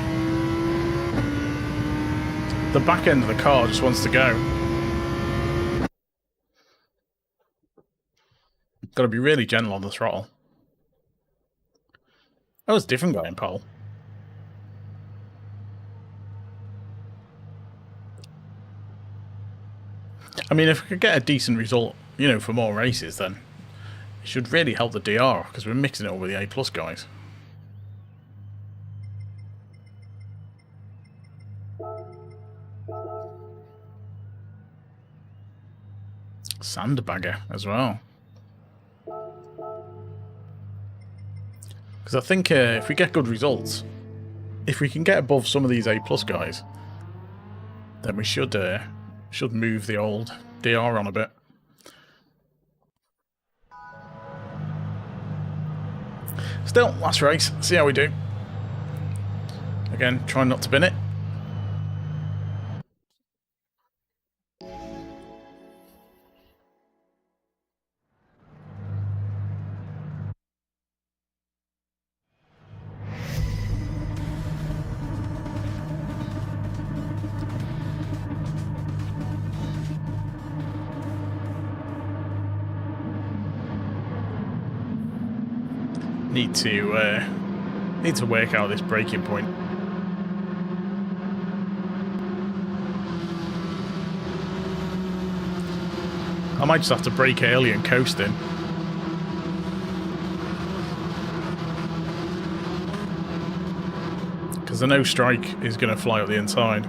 The back end of the car just wants to go. Got to be really gentle on the throttle. That was different going pole. I mean, if I could get a decent result, you know, for more races, then It should really help the DR because we're mixing it up with the A plus guys. Sandbagger as well. Because I think if we get good results, if we can get above some of these A plus guys, then we should move the old DR on a bit. Still, last race. See how we do. Again, trying not to bin it. Need to work out this braking point. I might just have to brake early and coast in. Because the no strike is going to fly up the inside.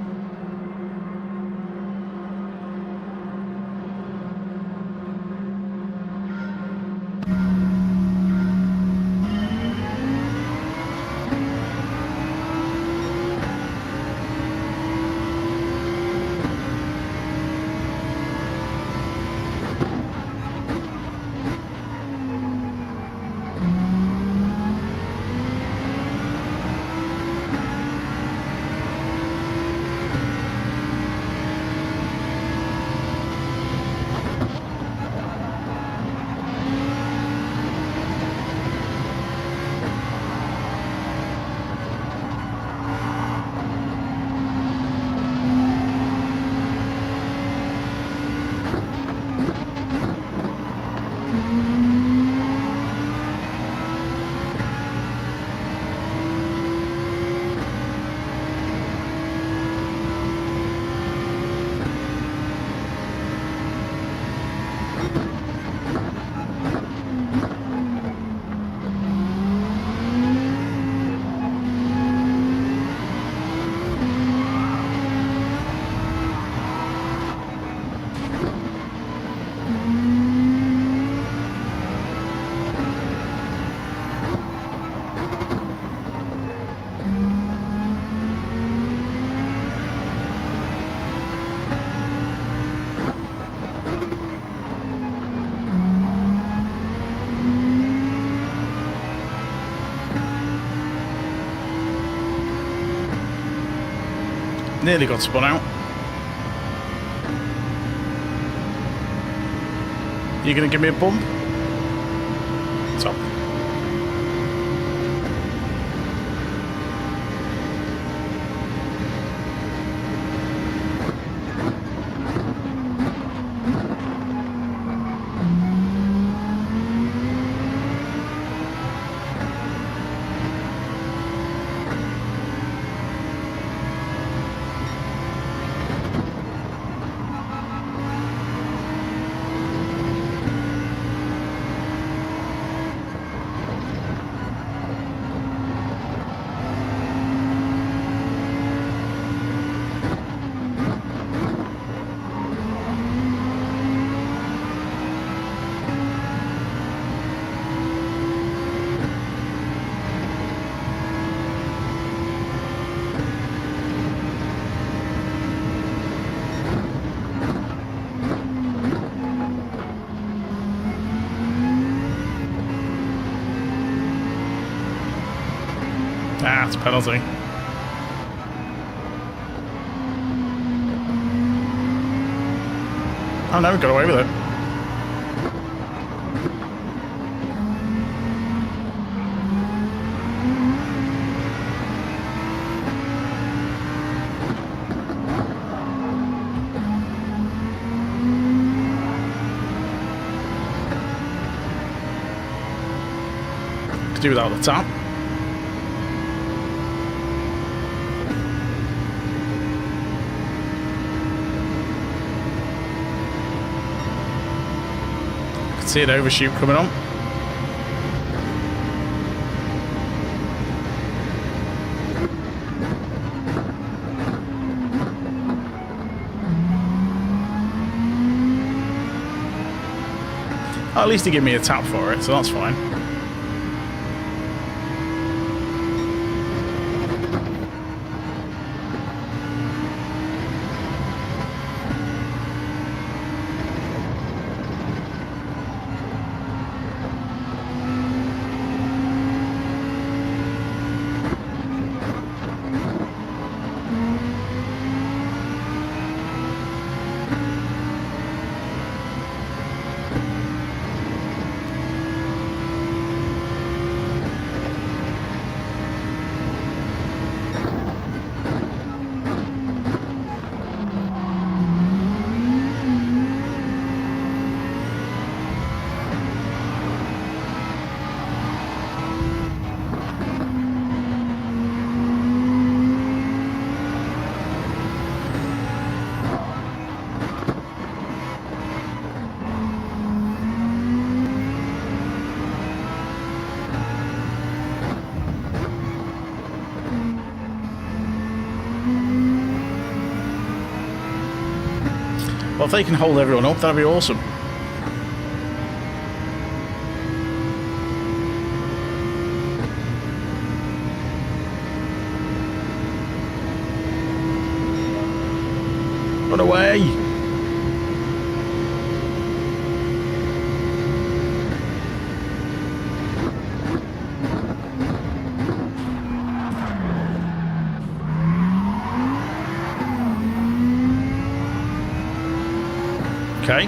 Nearly got spun out. You gonna give me a bump? Top. Ah, it's a penalty. Oh no, we got away with it. Could do without the top. See an overshoot coming on. At least he gave me a tap for it, so that's fine. Well, if they can hold everyone up, that'd be awesome. Run away! Okay.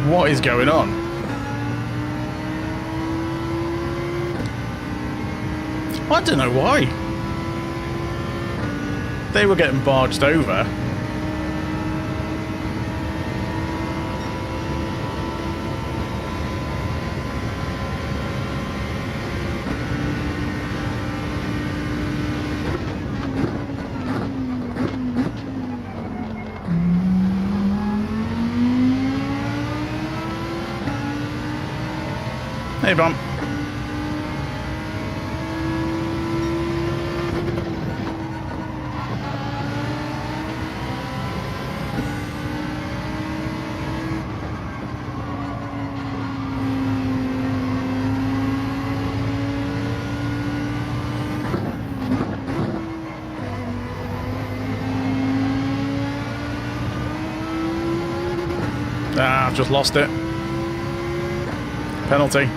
What is going on? I don't know why. They were getting barged over. Hey, bump. Ah, I've just lost it. Penalty.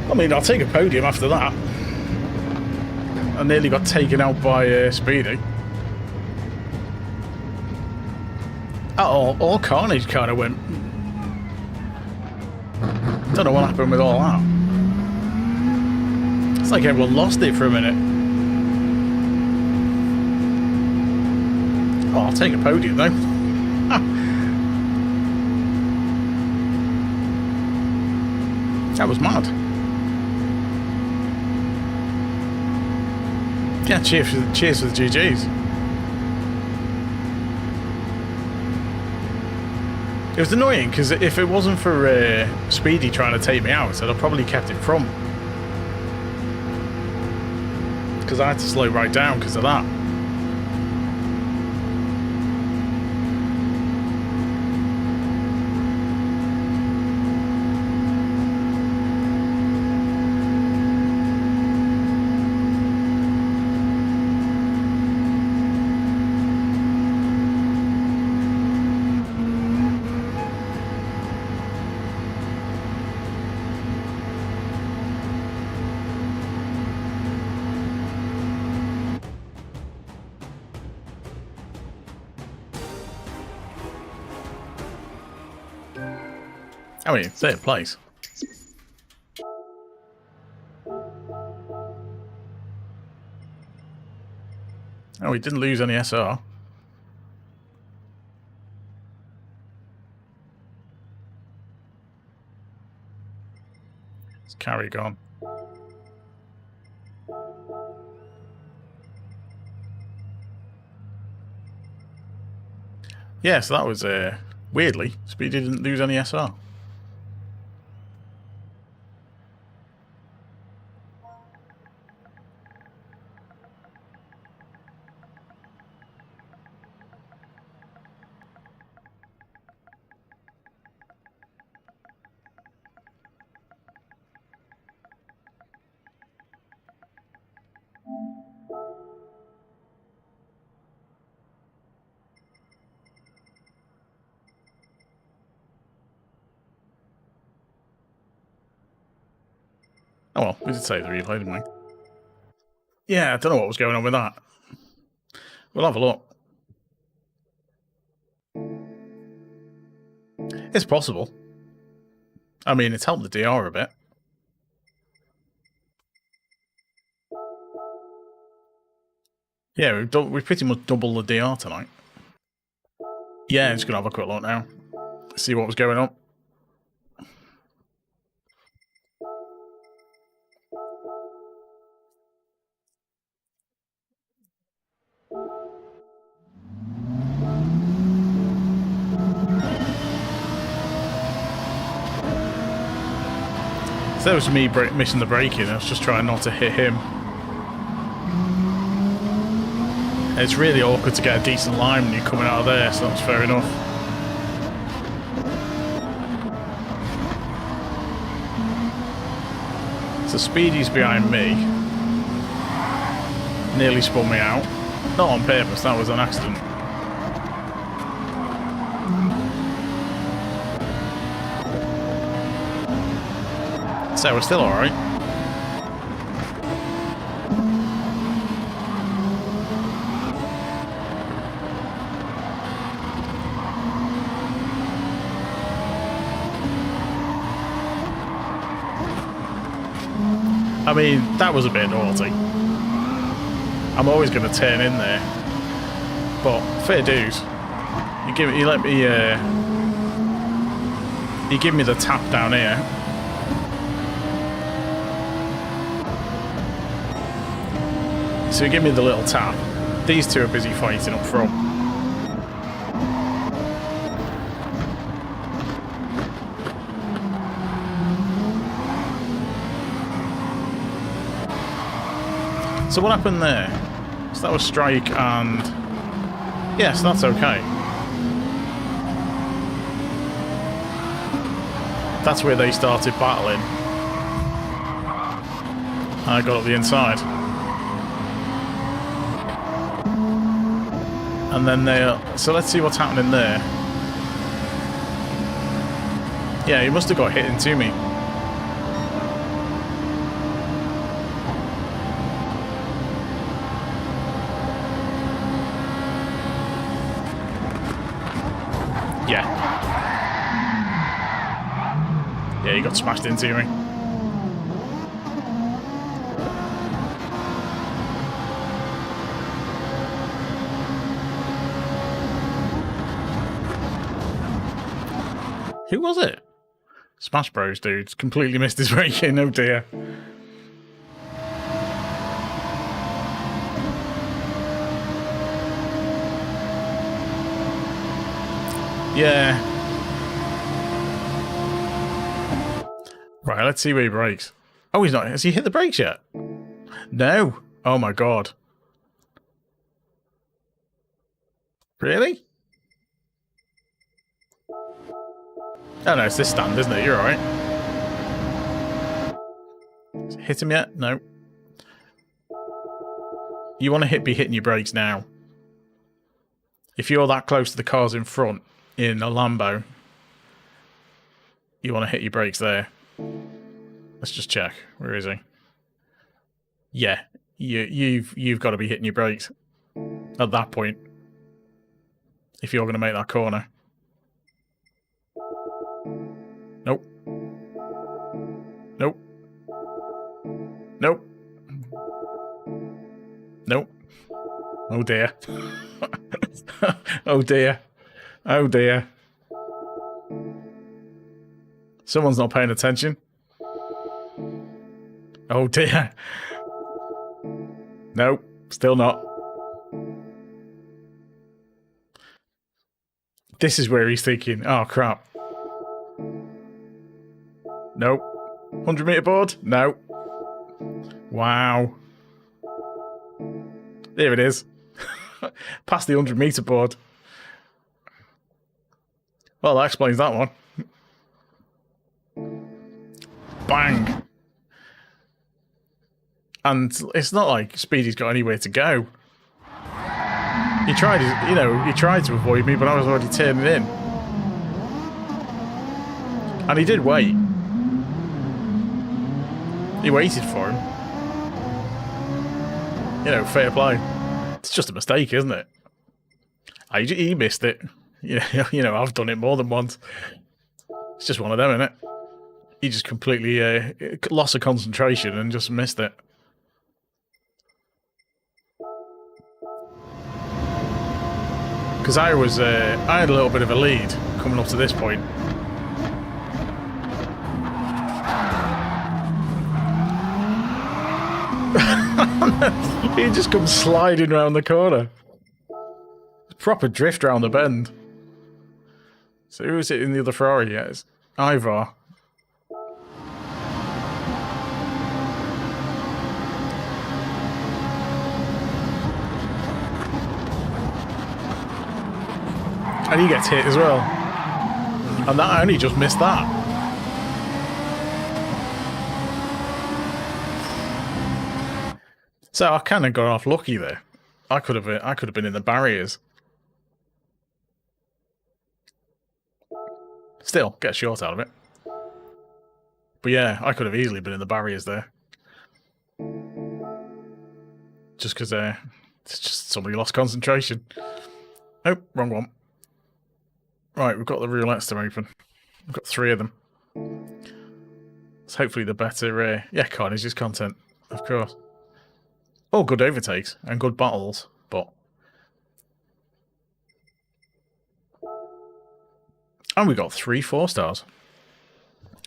I mean, I'll take a podium after that. I nearly got taken out by Speedy. All carnage kind of went. Don't know what happened with all that. It's like everyone lost it for a minute. Oh, I'll take a podium though. That was mad. Yeah, cheers for the GGs. It was annoying because if it wasn't for Speedy trying to take me out, I'd have probably kept it from. Because I had to slow right down because of that. I mean, third place. Oh, he didn't lose any SR. Let's carry on. Yeah, so that was weirdly, Speedy didn't lose any SR. Oh well, we did save the replay, didn't we? Yeah, I don't know what was going on with that. We'll have a look. It's possible. I mean, it's helped the DR a bit. Yeah, we've pretty much doubled the DR tonight. Yeah, I'm just going to have a quick look now. See what was going on. So that was me missing the braking. I was just trying not to hit him. And it's really awkward to get a decent line when you're coming out of there, so that's fair enough. So Speedy's behind me. Nearly spun me out. Not on purpose, that was an accident. So we're still alright. I mean, that was a bit naughty. I'm always going to turn in there. But, fair dues. You let me, you give me the tap down here. So you give me the little tap. These two are busy fighting up front. So what happened there? So that was strike and... yes, that's okay. That's where they started battling. I got up the inside. And then they... so let's see what's happening there. Yeah, he must have got hit into me. Yeah. Yeah, you got smashed into me. Who was it? Smash Bros, dude. Completely missed his braking. Oh dear. Yeah. Right, let's see where he brakes. Oh, he's not. Has he hit the brakes yet? No. Oh my god. Really? Oh no, it's this stand, isn't it? You're alright. Hit him yet? No. You want to be hitting your brakes now. If you're that close to the cars in front in a Lambo, you want to hit your brakes there. Let's just check. Where is he? Yeah, you've got to be hitting your brakes at that point if you're going to make that corner. Nope. Nope. Nope. Nope. Oh dear. Oh dear. Oh dear. Someone's not paying attention. Oh dear. Nope. Still not. This is where he's thinking, oh crap. Nope. 100 meter board? No. Wow. There it is. Past the 100 meter board. Well, that explains that one. Bang. And it's not like Speedy's got anywhere to go. He tried, he tried to avoid me, but I was already turning in. And he did wait. He waited for him. Fair play. It's just a mistake, isn't it? He missed it. I've done it more than once. It's just one of them, isn't it? He just completely lost a concentration and just missed it. Because I had a little bit of a lead coming up to this point. He just comes sliding around the corner. Proper drift around the bend. So who is it in the other Ferrari? Yeah, it's Ivar. And he gets hit as well. And that I only just missed that. So I kind of got off lucky there. I could have been in the barriers. Still, get a short out of it. But yeah, I could have easily been in the barriers there. Just because it's just somebody lost concentration. Oh, wrong one. Right, we've got the roulettes to open. We've got 3 of them. It's hopefully the better, Carnage's content, of course. All good overtakes and good battles, but... And we got 3 4-stars.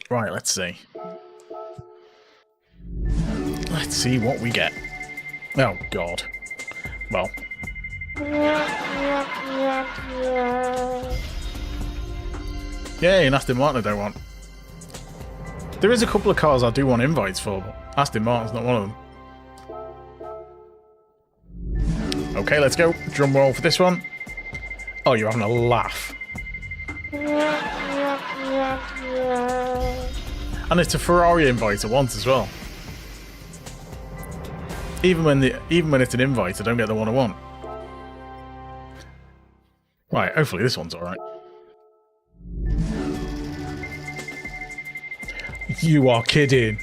Right, let's see. Let's see what we get. Oh, God. Well. Yay, an Aston Martin I don't want. There is a couple of cars I do want invites for, but Aston Martin's not one of them. Okay, let's go. Drum roll for this one. Oh, you're having a laugh. And it's a Ferrari invite I want as well. Even when it's an invite, I don't get the one I want. Right, hopefully this one's alright. You are kidding.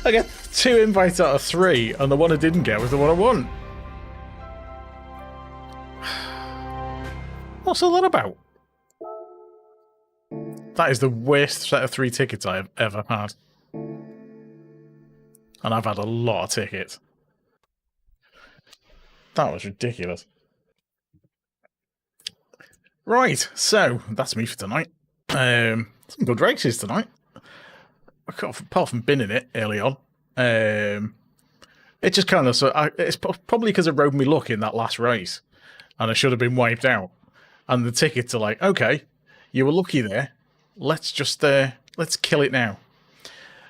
I get 2 invites out of 3, and the one I didn't get was the one I want. What's all that about? That is the worst set of 3 tickets I have ever had. And I've had a lot of tickets. That was ridiculous. Right, so that's me for tonight. Some good races tonight. Apart from binning it early on. It just kind of... it's probably because it rode me luck in that last race. And I should have been wiped out. And the tickets are like, okay, you were lucky there. Let's just... let's kill it now.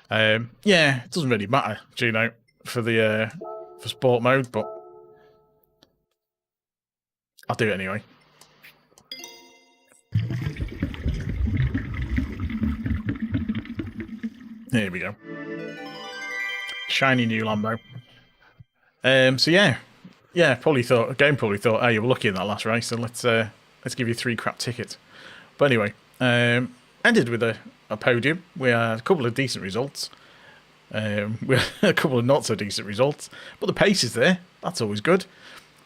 Yeah, it doesn't really matter, Gino, for the for sport mode, but I'll do it anyway. There we go. Shiny new Lambo. So yeah, probably thought, oh, you were lucky in that last race, so let's give you 3 crap tickets. But anyway, ended with a podium. We had a couple of decent results. We had a couple of not so decent results, but the pace is there. That's always good.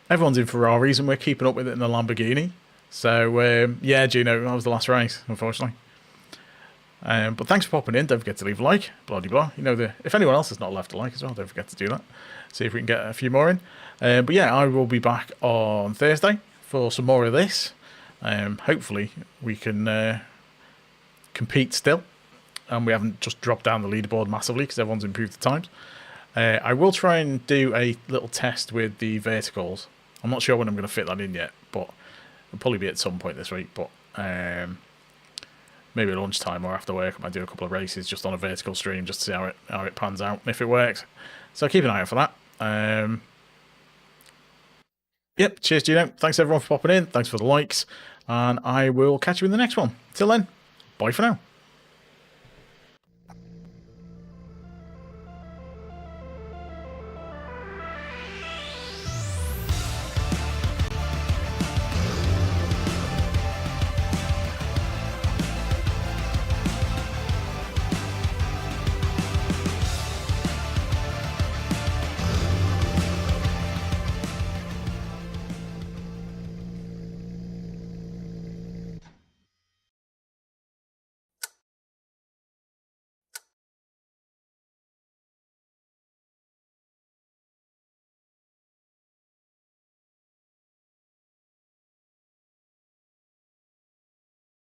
Everyone's in Ferraris, and we're keeping up with it in the Lamborghini. So yeah, Gino, that was the last race, unfortunately. But thanks for popping in. Don't forget to leave a like. Blah blah blah. You know, if anyone else has not left a like as well, don't forget to do that. See if we can get a few more in. But yeah, I will be back on Thursday for some more of this. Hopefully we can compete still, and we haven't just dropped down the leaderboard massively because everyone's improved the times. I will try and do a little test with the verticals. I'm not sure when I'm going to fit that in yet, but it'll probably be at some point this week. But maybe at lunchtime or after work, I might do a couple of races just on a vertical stream just to see how it pans out and if it works. So keep an eye out for that. Yep, cheers, Gino. Thanks everyone for popping in. Thanks for the likes, and I will catch you in the next one. Till then, bye for now.